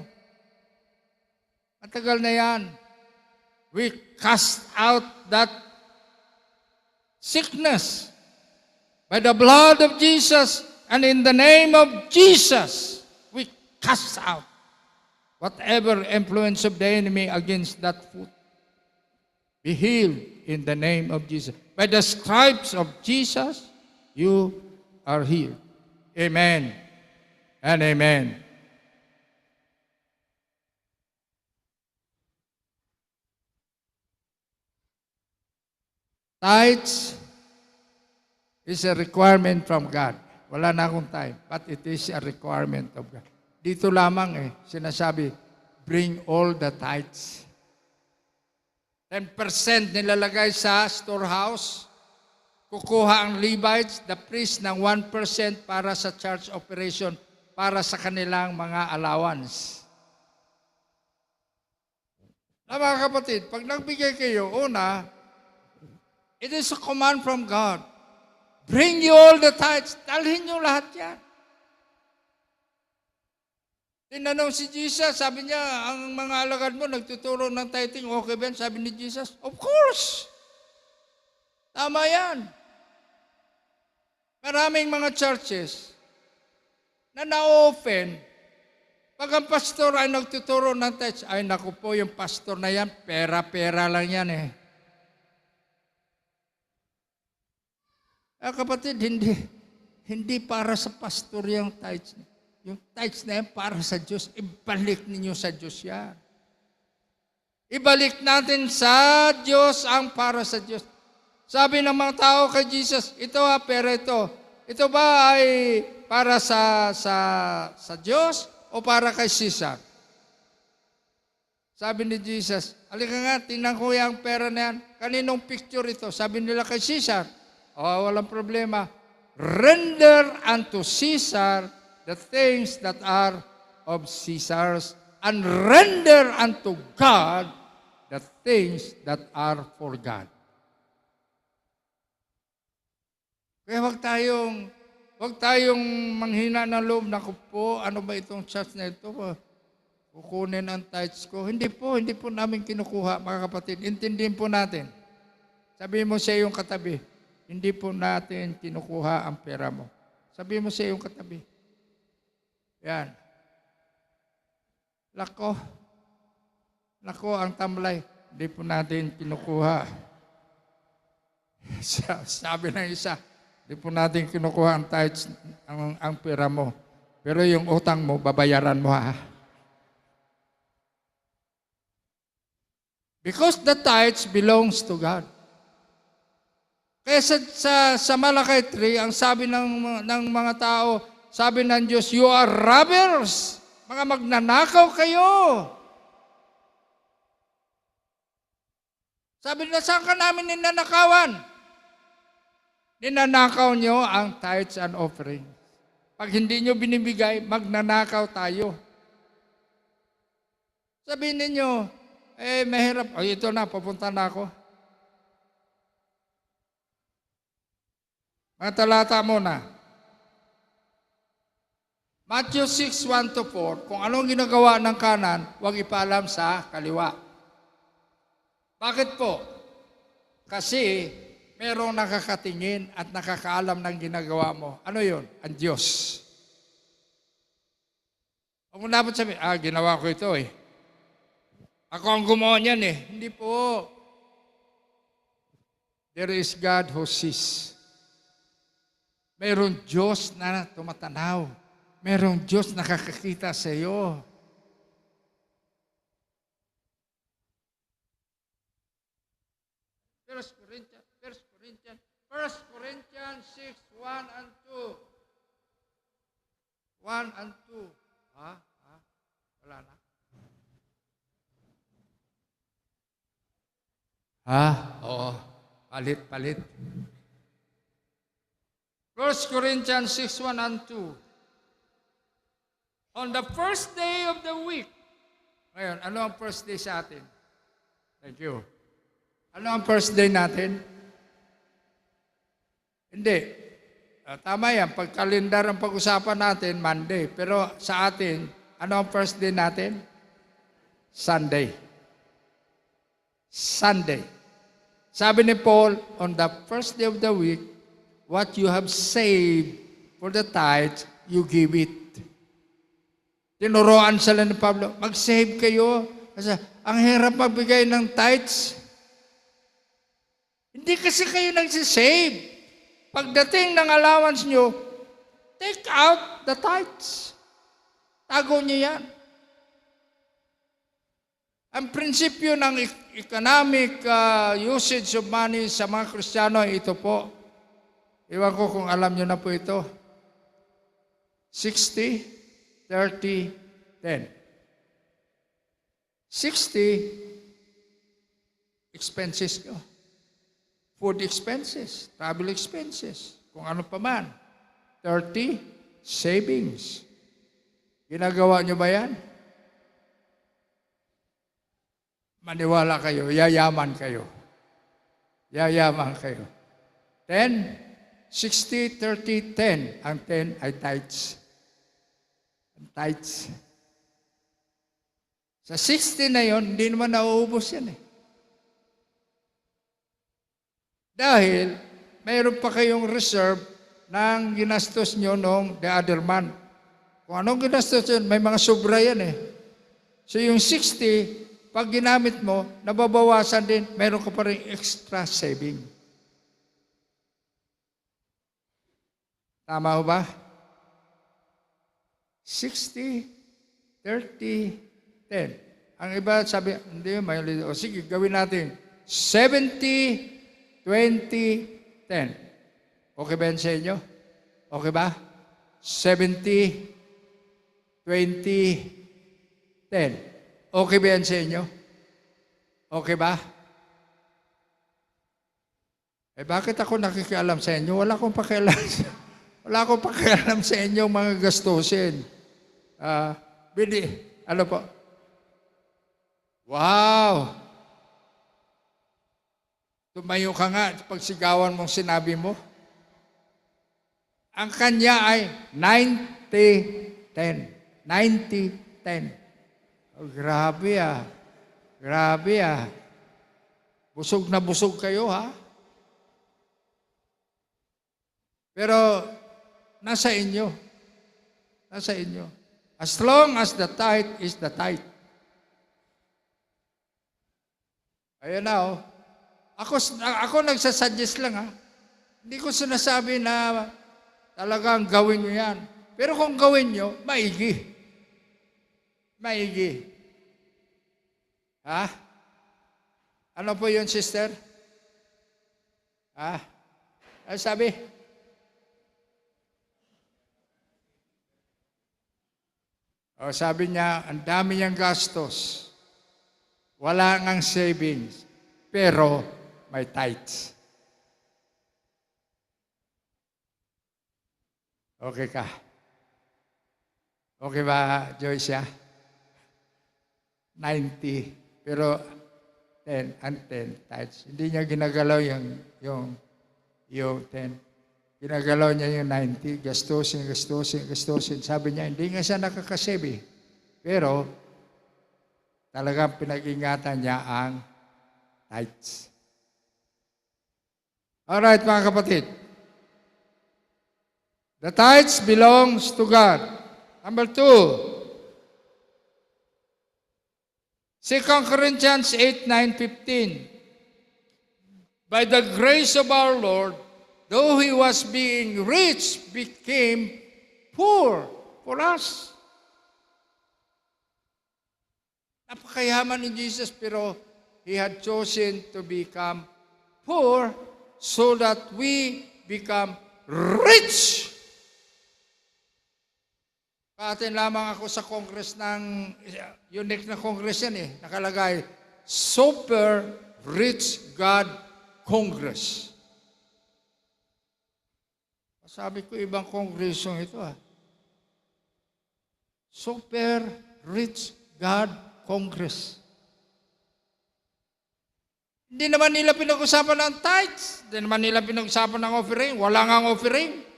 matagal na yan. We cast out that sickness by the blood of Jesus and in the name of Jesus, we cast out. Whatever influence of the enemy against that foot, be healed in the name of Jesus. By the stripes of Jesus, you are healed. Amen and amen. Tithes is a requirement from God. Wala na akong time, but it is a requirement of God. Dito lamang sinasabi, bring all the tithes. 10% nilalagay sa storehouse. Kukuha ang Levites, the priest, ng 1% para sa church operation, para sa kanilang mga allowance. Na mga kapatid, pag nagbigay kayo, una, it is a command from God. Bring you all the tithes. Dalhin nyo lahat yan. Tinanong si Jesus, sabi niya, ang mga alagad mo nagtuturo ng tithing, okay ba? Sabi ni Jesus, of course. Tama yan. Maraming mga churches na na-open, pag ang pastor ay nagtuturo ng tithes, ay naku po, yung pastor na yan, pera-pera lang yan kapatid, hindi para sa pastor yung tithes. Yung tithes na yan para sa Diyos, ibalik ninyo sa Diyos yan. Ibalik natin sa Diyos ang para sa Diyos. Sabi ng mga tao kay Jesus, ito pera ito. Ito ba ay para sa Diyos o para kay Caesar? Sabi ni Jesus, halika nga, tingnan ko yung pera na yan. Kaninong picture ito? Sabi nila kay Caesar. Walang problema. Render unto Caesar the things that are of Caesar's, and render unto God the things that are for God. Kaya wag tayong manghina ng loob na po, ano ba itong church na ito? Kukunin ang tithes ko. Hindi po namin kinukuha, mga kapatid. Intindihin po natin. Sabihin mo sa iyong katabi, hindi po natin kinukuha ang pera mo. Sabihin mo sa iyong katabi. Yan. Lako ang tamlay. Hindi po natin kinukuha. Sabi ng isa, hindi po natin kinukuha ang tithes, ang pera mo. Pero yung utang mo, babayaran mo Because the tithes belongs to God. Kaya sa Malakay 3, ang sabi ng mga tao, sabi ng Diyos, you are robbers. Mga magnanakaw kayo. Sabi na, saan ka namin ninanakawan? Ninanakaw nyo ang tithes and offering. Pag hindi nyo binibigay, magnanakaw tayo. Sabihin ninyo, mahirap. Ito na, papunta na ako. Mga talata muna. Matthew 6:1-4, kung anong ginagawa ng kanan, huwag ipaalam sa kaliwa. Bakit po? Kasi merong nakakatingin at nakakaalam ng ginagawa mo. Ano yun? Ang Diyos. Huwag mo dapat sabihin, ginawa ko ito Ako ang gumawa niyan Hindi po. There is God who sees. Mayroong Diyos na tumatanaw. Merong Diyos nakakakita sa iyo. First Corinthians 6:1-2. 1-2. Wala na. Oo. Palit. 1 Corinthians 6:1-2. On the first day of the week. Ngayon, ano ang first day sa atin? Thank you. Ano ang first day natin? Hindi. Tama yan. Pag kalendar ang pag-usapan natin, Monday. Pero sa atin, ano ang first day natin? Sunday. Sabi ni Paul, on the first day of the week, what you have saved for the tithe, you give it. Tinuruan sila ni Pablo, mag-save kayo. Kasi ang hirap magbigay ng tithes. Hindi kasi kayo nagsisave. Pagdating ng allowance nyo, take out the tithes. Tago nyo yan. Ang prinsipyo ng economic usage of money sa mga Kristiyano ay ito po. Iwan ko kung alam nyo na po ito. 60, 30, 10. 60, expenses nyo. Food expenses, travel expenses, kung ano pa man. 30, savings. Ginagawa nyo ba yan? Maniwala kayo, yayaman kayo. Yayaman kayo. 10, 60, 30, 10. Ang 10 ay tithes. Ang tithes. Sa 60 na yon, hindi naman nauubos yan eh. Dahil mayroon pa kayong reserve ng ginastos nyo nung the other month. Kung anong ginastos yun, may mga sobra yan eh. So yung 60, pag ginamit mo, nababawasan din, mayroon ka pa rin extra saving. Tama ho ba? 60, 30, 10. Ang iba sabi, hindi, may o sige, gawin natin. 70, 20, 10. Okay ba yan sa inyo? Okay ba? 70, 20, 10. Okay ba yan sa inyo? Okay ba? Eh bakit ako nakikialam sa inyo? Wala akong pakialam sa inyong mga gastusin. Ano po? Wow! Tumayo ka nga, pagsigawan mong sinabi mo. Ang kanya ay 90-10. 90-10. Oh, grabe ah. Grabe ah. Busog na busog kayo ha. Pero, nasa inyo. Nasa inyo. As long as the tithe is the tithe. Ayun na oh. Ako nagsasuggest lang ha. Hindi ko sinasabi na talagang gawin nyo yan. Pero kung gawin nyo, maigi. Maigi. Ha? Ano po yun, sister? Ha? Ano sabi? O, sabi niya, ang dami niyang gastos. Wala ngang savings. Pero, may tithes. Okay ka? Okay ba, Joyce? 90. Pero 10 and 10 tithes. Hindi niya ginagalaw yung 10. Ginagalaw niya yung 90. Gastusin. Sabi niya, hindi nga siya nakakasave. Pero talagang pinag-ingatan niya ang tithes. Alright, mga kapatid. The tithes belongs to God. Number 2. 2 Corinthians 8:9-15. By the grace of our Lord, though He was being rich, became poor for us. Napakayaman ni Jesus, pero He had chosen to become poor so that we become rich. Paatin lamang ako sa Congress ng, unique na Congress yan eh, nakalagay, Super Rich God Congress. Sabi ko, ibang kongresong ito ah. Super Rich God Congress. Hindi naman nila pinag-usapan ng tithes. Hindi naman nila pinag-usapan ng offering. Wala nga ang offering.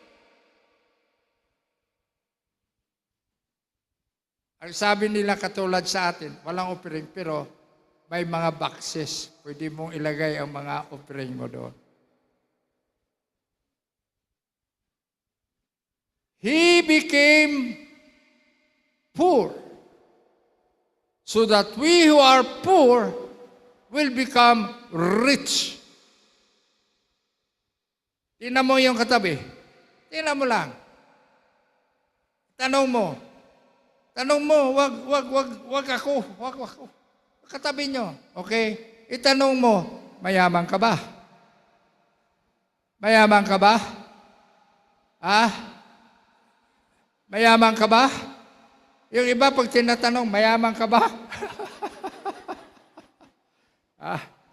Ang sabi nila katulad sa atin, walang offering, pero may mga boxes. Pwede mong ilagay ang mga offering mo doon. He became poor, so that we who are poor will become rich. Tingnan mo yung katabi. Tingnan mo lang. Tanong mo, wag ako. Katabi nyo, okay? Itanong mo, mayaman ka ba? Mayaman ka ba? Mayaman ka ba? Yung iba pag tinatanong, mayaman ka ba?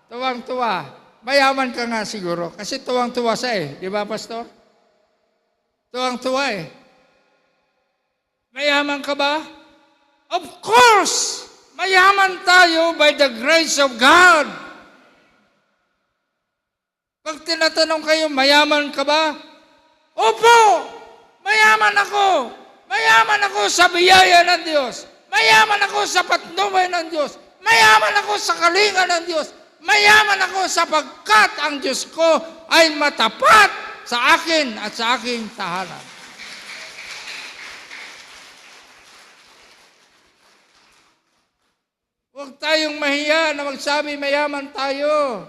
Tuwang-tuwa. Mayaman ka nga siguro. Kasi tuwang-tuwa siya Di ba, Pastor? Tuwang-tuwa Mayaman ka ba? Of course! Mayaman tayo by the grace of God. Pag tinatanong kayo, mayaman ka ba? Opo! Mayaman ako! Mayaman ako sa biyaya ng Diyos. Mayaman ako sa patnubay ng Diyos. Mayaman ako sa kalinga ng Diyos. Mayaman ako sapagkat ang Diyos ko ay matapat sa akin at sa aking tahanan. Huwag tayong mahiya na magsabi mayaman tayo.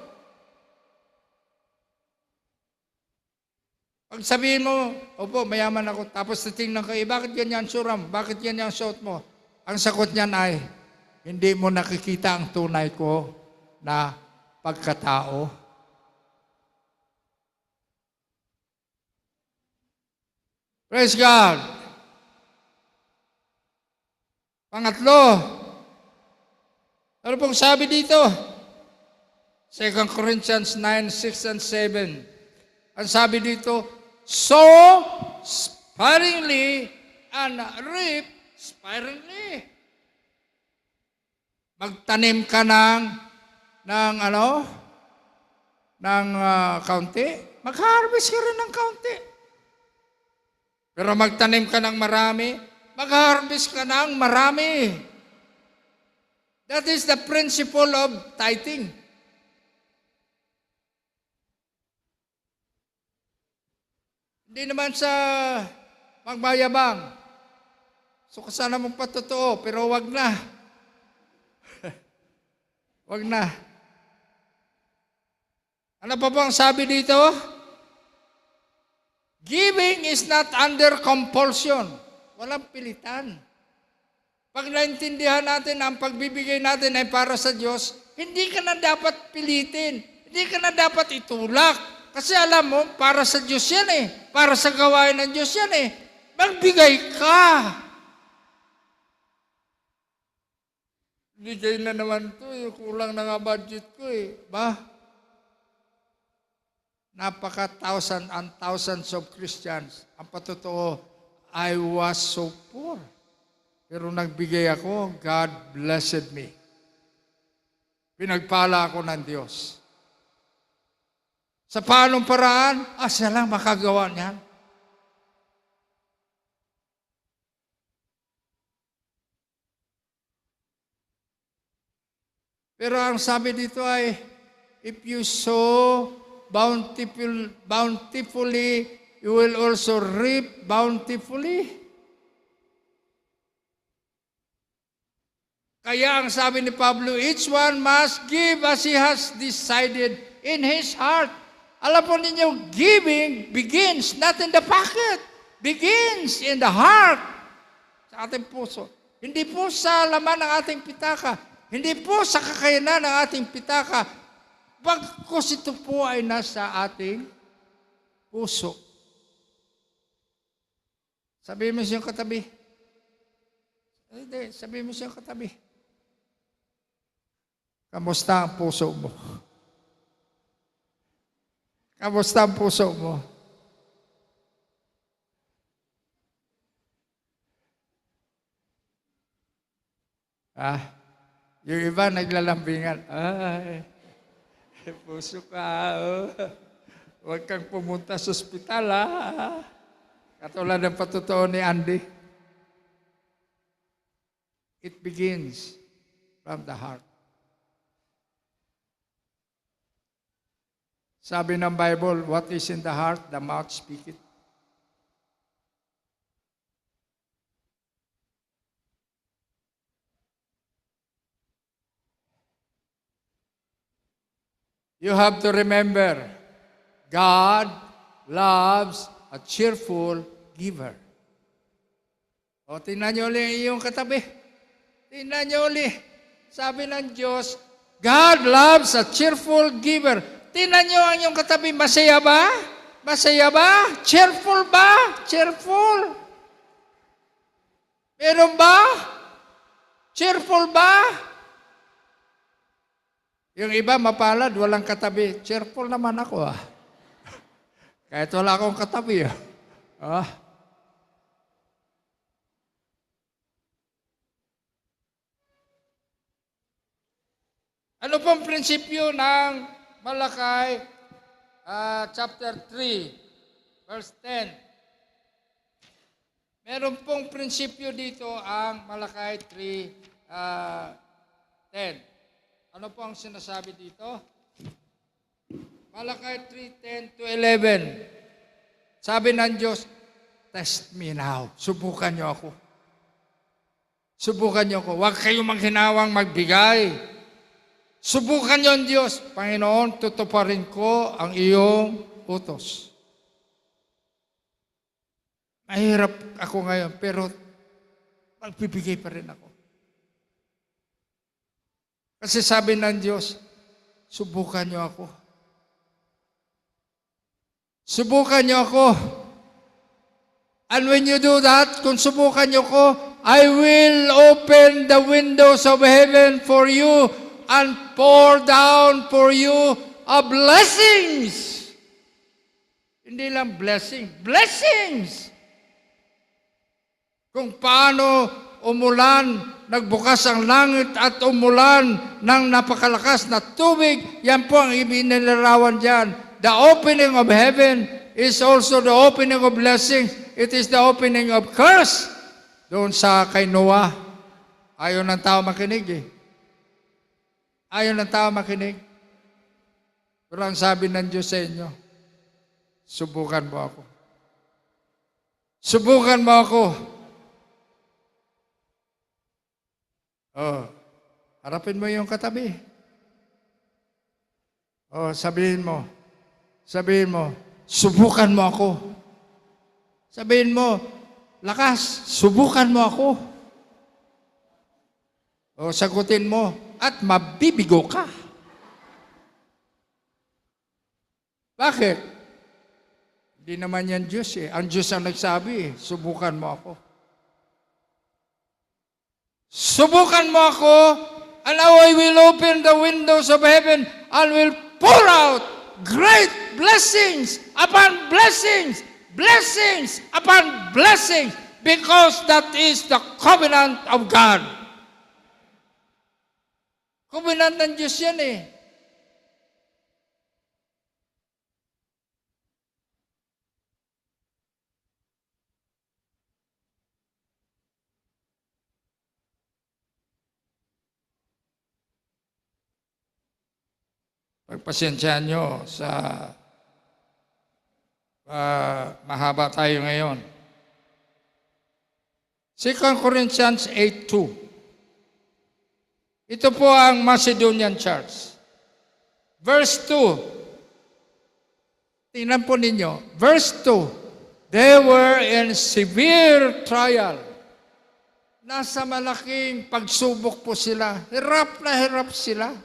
Pag sabihin mo, opo, mayaman ako, tapos titingnan ka, bakit ganyan suram? Bakit ganyan suot mo? Ang sagot niyan ay, hindi mo nakikita ang tunay ko na pagkatao. Praise God. Pangatlo, ano pong sabi dito? 2 Corinthians 9, 6 and 7. Ang sabi dito, sow sparingly and reap sparingly. Magtanim ka ng kaunti, mag-harvest ka rin ng kaunti. Pero magtanim ka ng marami, mag-harvest ka ng marami. That is the principle of tithing. Hindi naman sa magbayabang. So kasana mong patotoo, pero wag na. Wag na. Ano pa bang sabi dito? Giving is not under compulsion. Walang pilitan. Pag naintindihan natin ang pagbibigay natin ay para sa Diyos, hindi ka na dapat pilitin. Hindi ka na dapat itulak. Kasi alam mo, para sa Diyos yan Para sa gawain ng Diyos yan Magbigay ka. Bigay na naman to kulang na nga budget ko Ba? Napaka-thousand and thousands of Christians. Ang patotoo, I was so poor. Pero nagbigay ako, God blessed me. Pinagpala ako ng Diyos. Sa paanong paraan? Siya lang makagawa niyan. Pero ang sabi dito ay, if you sow bountifully, you will also reap bountifully. Kaya ang sabi ni Pablo, each one must give as he has decided in his heart. Alam po ninyo, giving begins not in the pocket. Begins in the heart. Sa ating puso. Hindi po sa laman ng ating pitaka. Hindi po sa kakayanan ng ating pitaka. Pagkus ito po ay nasa ating puso. Sabihin mo siyang katabi. Hindi, sabihin mo siyang katabi. Kamusta ang puso mo? Kamusta ang puso mo? Yung iba naglalambingan. Puso ka. Huwag kang pumunta sa ospital. Katulad ng patotoo ni Andy. It begins from the heart. Sabi ng Bible, what is in the heart, the mouth speaketh. You have to remember, God loves a cheerful giver. O, tingnan niyo ulit yung iyong katabi. Tingnan niyo ulit. Sabi ng Diyos, God loves a cheerful giver. Tingnan niyo ang iyong katabi. Masaya ba? Masaya ba? Cheerful ba? Cheerful. Meron ba? Cheerful ba? Yung iba mapalad, walang katabi. Cheerful naman ako Kahit wala akong katabi Ano pong prinsipyo ng Malakay chapter 3, verse 10? Meron pong prinsipyo dito ang Malakay 3, 10. Ano po ang sinasabi dito? Malakay 3:10 to 11. Sabi ng Diyos, test me now. Subukan niyo ako. Subukan niyo ako. Huwag kayong manghinawang magbigay. Subukan niyo ang Diyos. Panginoon, tutuparin ko ang iyong utos. Mahirap ako ngayon, pero magbibigay pa rin ako. Kasi sabi ng Diyos, subukan niyo ako. Subukan niyo ako. And when you do that, kung subukan niyo ko, I will open the windows of heaven for you and pour down for you a blessings. Hindi lang blessing, blessings. Kung paano umulan, nagbukas ang langit at umulan ng napakalakas na tubig, yan po ang ibinilarawan dyan. The opening of heaven is also the opening of blessings. It is the opening of curse. Doon sa kay Noah, ayaw ng tao makinig Ayaw ng tao makinig. Pero ang sabi ng Diyos sa inyo, subukan mo ako. Subukan mo ako. Harapin mo yung katabi. Sabihin mo, subukan mo ako. Sabihin mo, lakas, subukan mo ako. Sagutin mo, at mabibigo ka. Bakit? Hindi naman yan Diyos Ang Diyos ang nagsabi subukan mo ako. Subukan mo ako, and I will open the windows of heaven and will pour out great blessings upon blessings, blessings upon blessings, because that is the covenant of God. Covenant ng Diyos yan Pagpasensyahan nyo sa mahaba tayo ngayon. 2 Corinthians 8:2. Ito po ang Macedonian Church. Verse 2. Tingnan po ninyo. Verse 2. They were in severe trial. Nasa malaking pagsubok po sila. Hirap na hirap sila.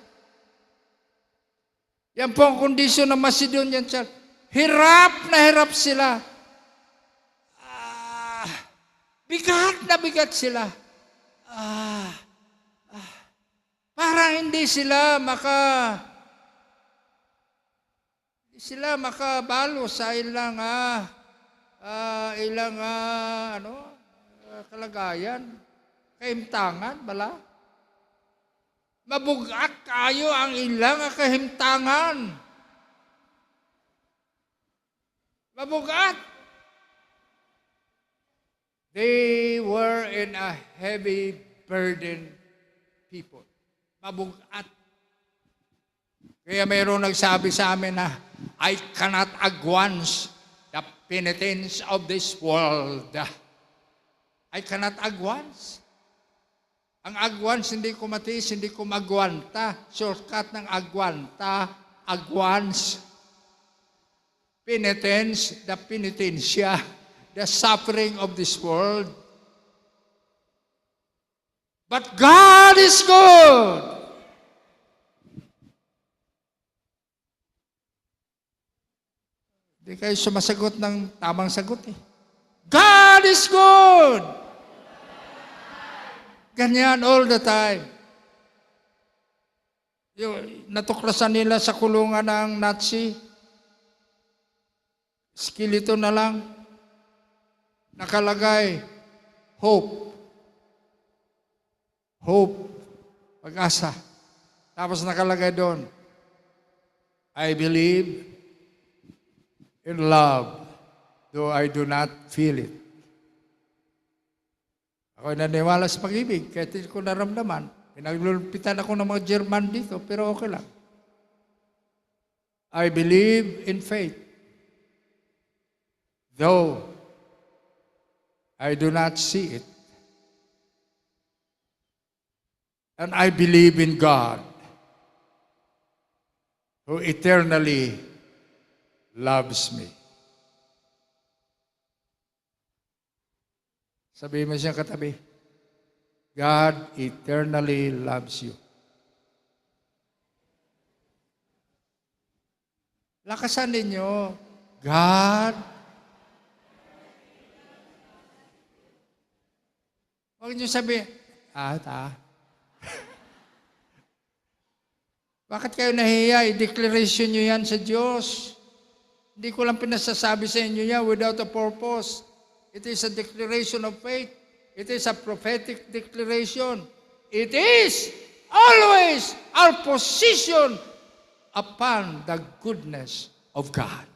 Yan po ang kondisyon ng Macedonian Church. Hirap na hirap sila. Bigat na bigat sila. Para hindi sila makabalo sa ilang kalagayan, kahimtangan, bala. Mabugat kayo ang ilang kahimtangan. Mabugat. They were in a heavy burden people. Mabugat. Kaya mayroong nagsabi sa amin na, I cannot agwans the penitence of this world. I cannot agwans. Ang agwans, hindi ko matiis, hindi ko magwanta. Shortcut ng agwanta, agwans, penitence, the penitentia, the suffering of this world. But God is good. Hindi kayo sumasagot ng tamang sagot eh. God is good. Ganyan all the time. Natuklasan nila sa kulungan ng Nazi. Skeleton na lang. Nakalagay, hope. Hope. Pag-asa. Tapos nakalagay doon, I believe in love, though I do not feel it. Ako'y naniwala sa pag-ibig, kahit hindi ko naramdaman. Pinaglulupitan ako ng mga German dito, pero okay lang. I believe in faith, though I do not see it. And I believe in God, who eternally loves me. Sabihin mo siyang katabi, God eternally loves you. Lakasan ninyo, God. Huwag niyo sabihin, Bakit kayo nahiya? I-declaration nyo yan sa Diyos. Hindi ko lang pinasasabi sa inyo yan without a purpose. It is a declaration of faith. It is a prophetic declaration. It is always our position upon the goodness of God.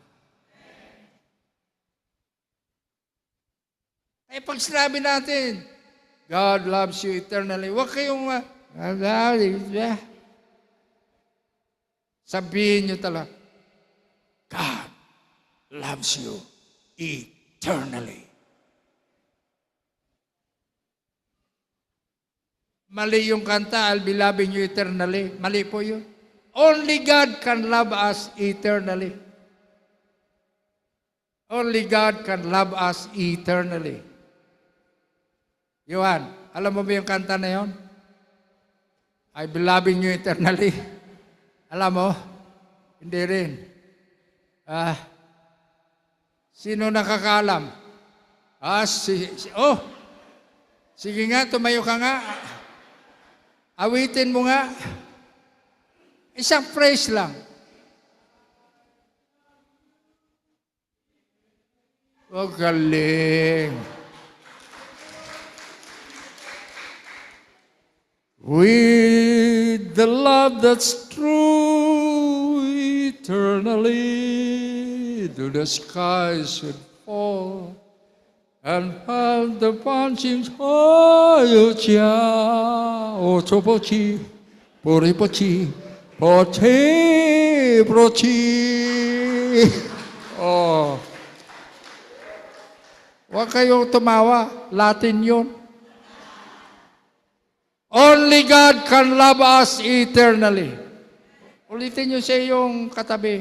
Eh, pag sinabi natin, God loves you eternally, huwag kayong sabihin nyo talaga, God loves you eternally. Mali yung kanta, I'll be loving you eternally. Mali po yun. Only God can love us eternally. Only God can love us eternally. Yohan, alam mo ba yung kanta na yun? I'll be loving you eternally. Alam mo? Hindi rin. Sino nakakaalam? Sige nga, tumayo ka nga. Awitin mo nga. Isang phrase lang. Oh, galing. With the love that's true, eternally, to the skies should fall, and have the punching hoyocha, o chopochi, poripochi, pochi, brochi. Oh. Huwag kayong tumawa. Latin yun. Only God can love us eternally. Ulitin nyo sa iyong katabi.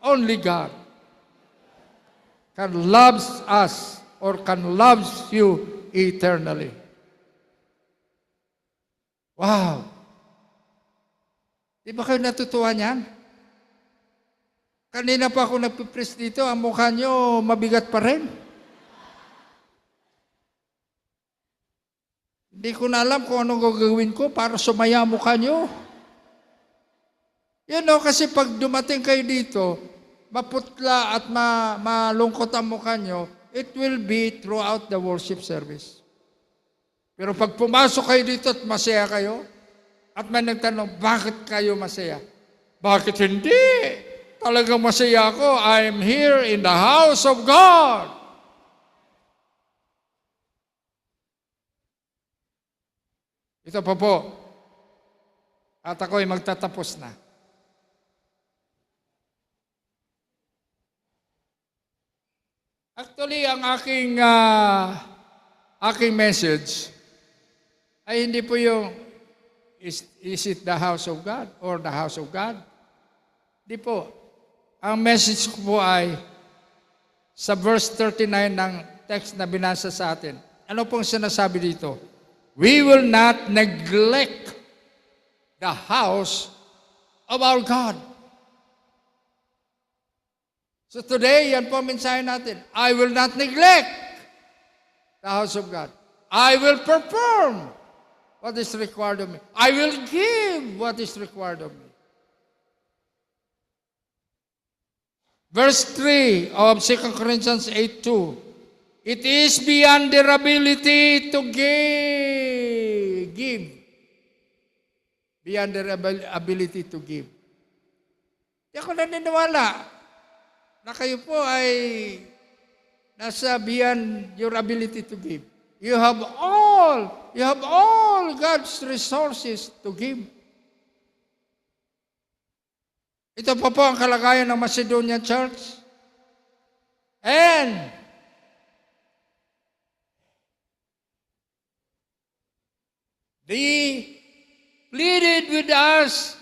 Only God can love us or can love you eternally. Wow! Di ba kayo natutuwa niyan? Kanina pa ako nagpipres dito, ang mukha nyo mabigat pa rin. Hindi ko na alam kung anong gagawin ko para sumaya mukha nyo. Kasi pag dumating kayo dito, maputla at malungkot ang mukha nyo, it will be throughout the worship service. Pero pag pumasok kayo dito at masaya kayo, at may nagtanong, bakit kayo masaya? Bakit hindi? Talagang masaya ako. I am here in the house of God. Ito pa po. At ako'y magtatapos na. Actually, ang aking message ay hindi po yung is it the house of God or the house of God? Di po. Ang message ko po ay sa verse 39 ng text na binasa sa atin. Ano pong sinasabi dito? We will not neglect the house of our God. So today, yan po ang mensahe natin. I will not neglect the house of God. I will perform what is required of me. I will give what is required of me. Verse 3 of 2 Corinthians 8:2. It is beyond their ability to give. Beyond their ability to give. Di ako naniniwala na kayo po ay nasa beyond your ability to give. You have all God's resources to give. Ito pa po ang kalagayan ng Macedonian Church. And they pleaded with us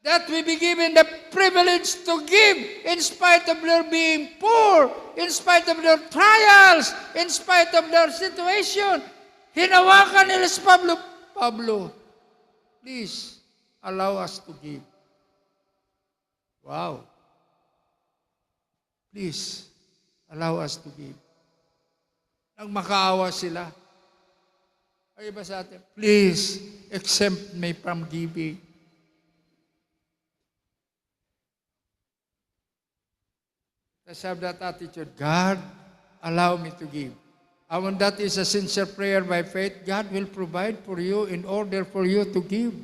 that we be given the privilege to give in spite of their being poor, in spite of their trials, in spite of their situation. Hinawakan nila si Pablo, Pablo, please allow us to give. Wow. Please allow us to give. Nang makaawa sila. Ay iba sa atin, please exempt me from giving. Let's have that attitude. God, allow me to give. And when that is a sincere prayer by faith, God will provide for you in order for you to give.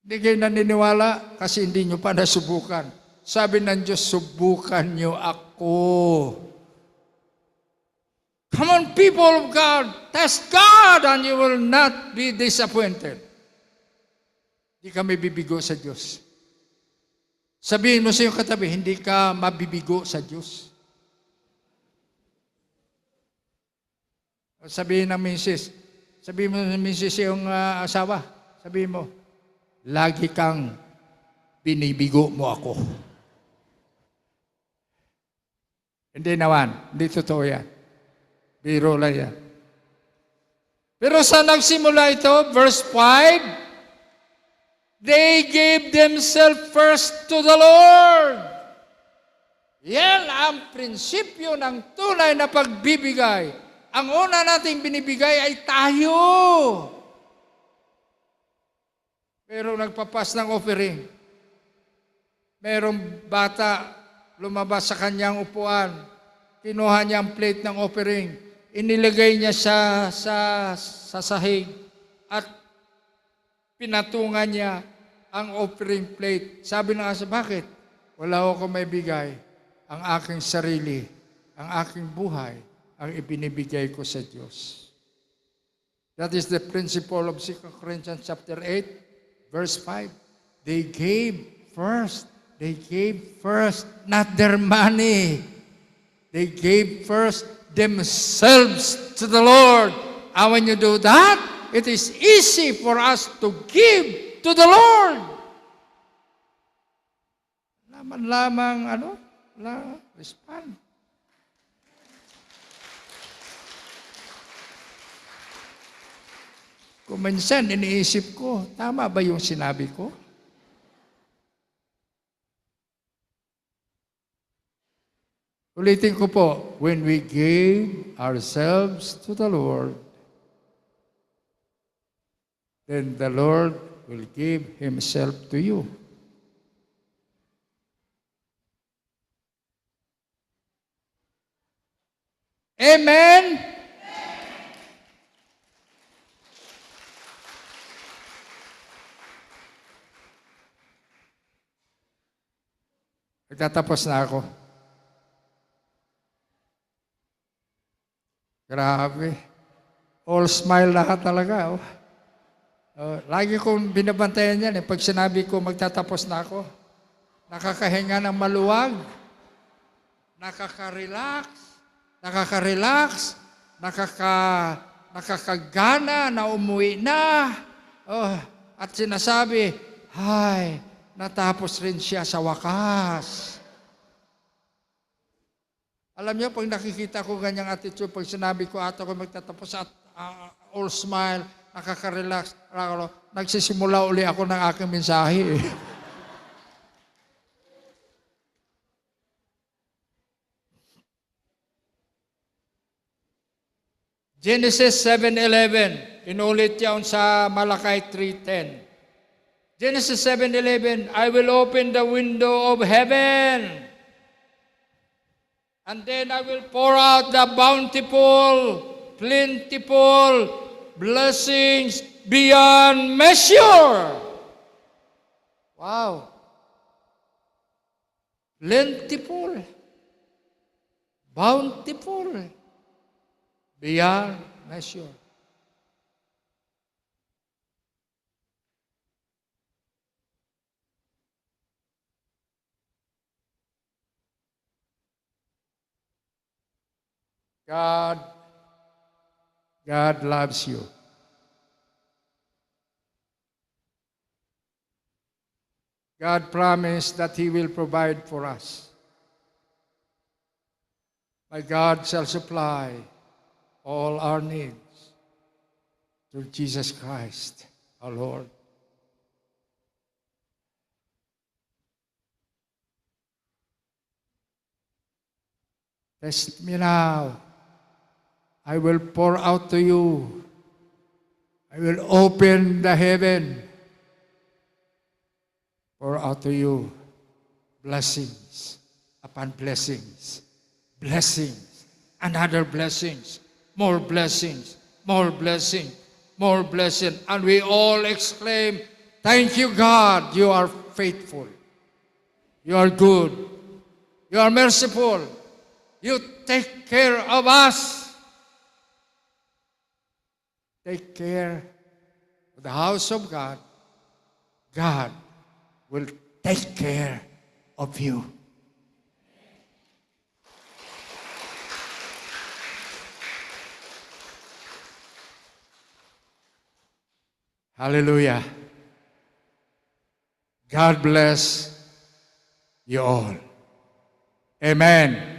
Hindi kayo naniniwala kasi hindi nyo pa nasubukan. Sabi ng Diyos, subukan nyo ako. Come on, people of God, test God and you will not be disappointed. Hindi kami bibigo sa Diyos. Sabihin mo sa iyong katabi, hindi ka mabibigo sa Diyos. Sabihin ng misis, sabihin mo ng misis yung asawa, sabihin mo, lagi kang binibigo mo ako. Hindi naman, hindi totoo yan. Biro lang yan. Pero sa nagsimula ito, verse 5, they gave themselves first to the Lord. Yan ang prinsipyo ng tunay na pagbibigay. Ang una nating binibigay ay tayo. Pero nagpapas ng offering. Merong bata lumabas sa kanyang upuan. Kinuha niya ang plate ng offering. Inilagay niya sa sahig. At pinatungan niya ang offering plate. Sabi na nga, bakit? Wala ako may bigay. Ang aking sarili, ang aking buhay, ang ibinibigay ko sa Diyos. That is the principle of 2 Corinthians chapter 8, verse 5. They gave first. They gave first, not their money. They gave first themselves to the Lord. And when you do that, it is easy for us to give to the Lord. Lamang, respond. Kung minsan, iniisip ko, tama ba yung sinabi ko? Ulitin ko po, when we gave ourselves to the Lord, then the Lord will give Himself to you. Amen? Nagtatapos na ako. Grabe. All smile lahat talaga. Lagi kong binabantayan yan. Pag sinabi ko magtatapos na ako, nakakahinga ng maluwag, nakaka-relax, nakakagana na umuwi na. at sinasabi, "Hay, natapos rin siya sa wakas." Alam niyo, pag nakikita ko ganyang attitude, pag sinabi ko ata ko magtatapos at all smile, nakaka-relax, nagsisimula uli ako ng aking mensahe. Genesis 7:11, inulit yan sa Malakay 3:10. Genesis 7:11, I will open the window of heaven, and then I will pour out the bountiful, plentiful blessings beyond measure. Wow. Plentiful, bountiful, beyond measure. God loves you. God promised that He will provide for us. My God shall supply all our needs through Jesus Christ, our Lord. Test me now. I will pour out to you. I will open the heaven. Pour out to you blessings upon blessings. Blessings. Another blessings. More blessings. More blessing. More blessing. And we all exclaim, thank you, God. You are faithful. You are good. You are merciful. You take care of us. Take care of the house of God. God will take care of you. Hallelujah. God bless you all. Amen.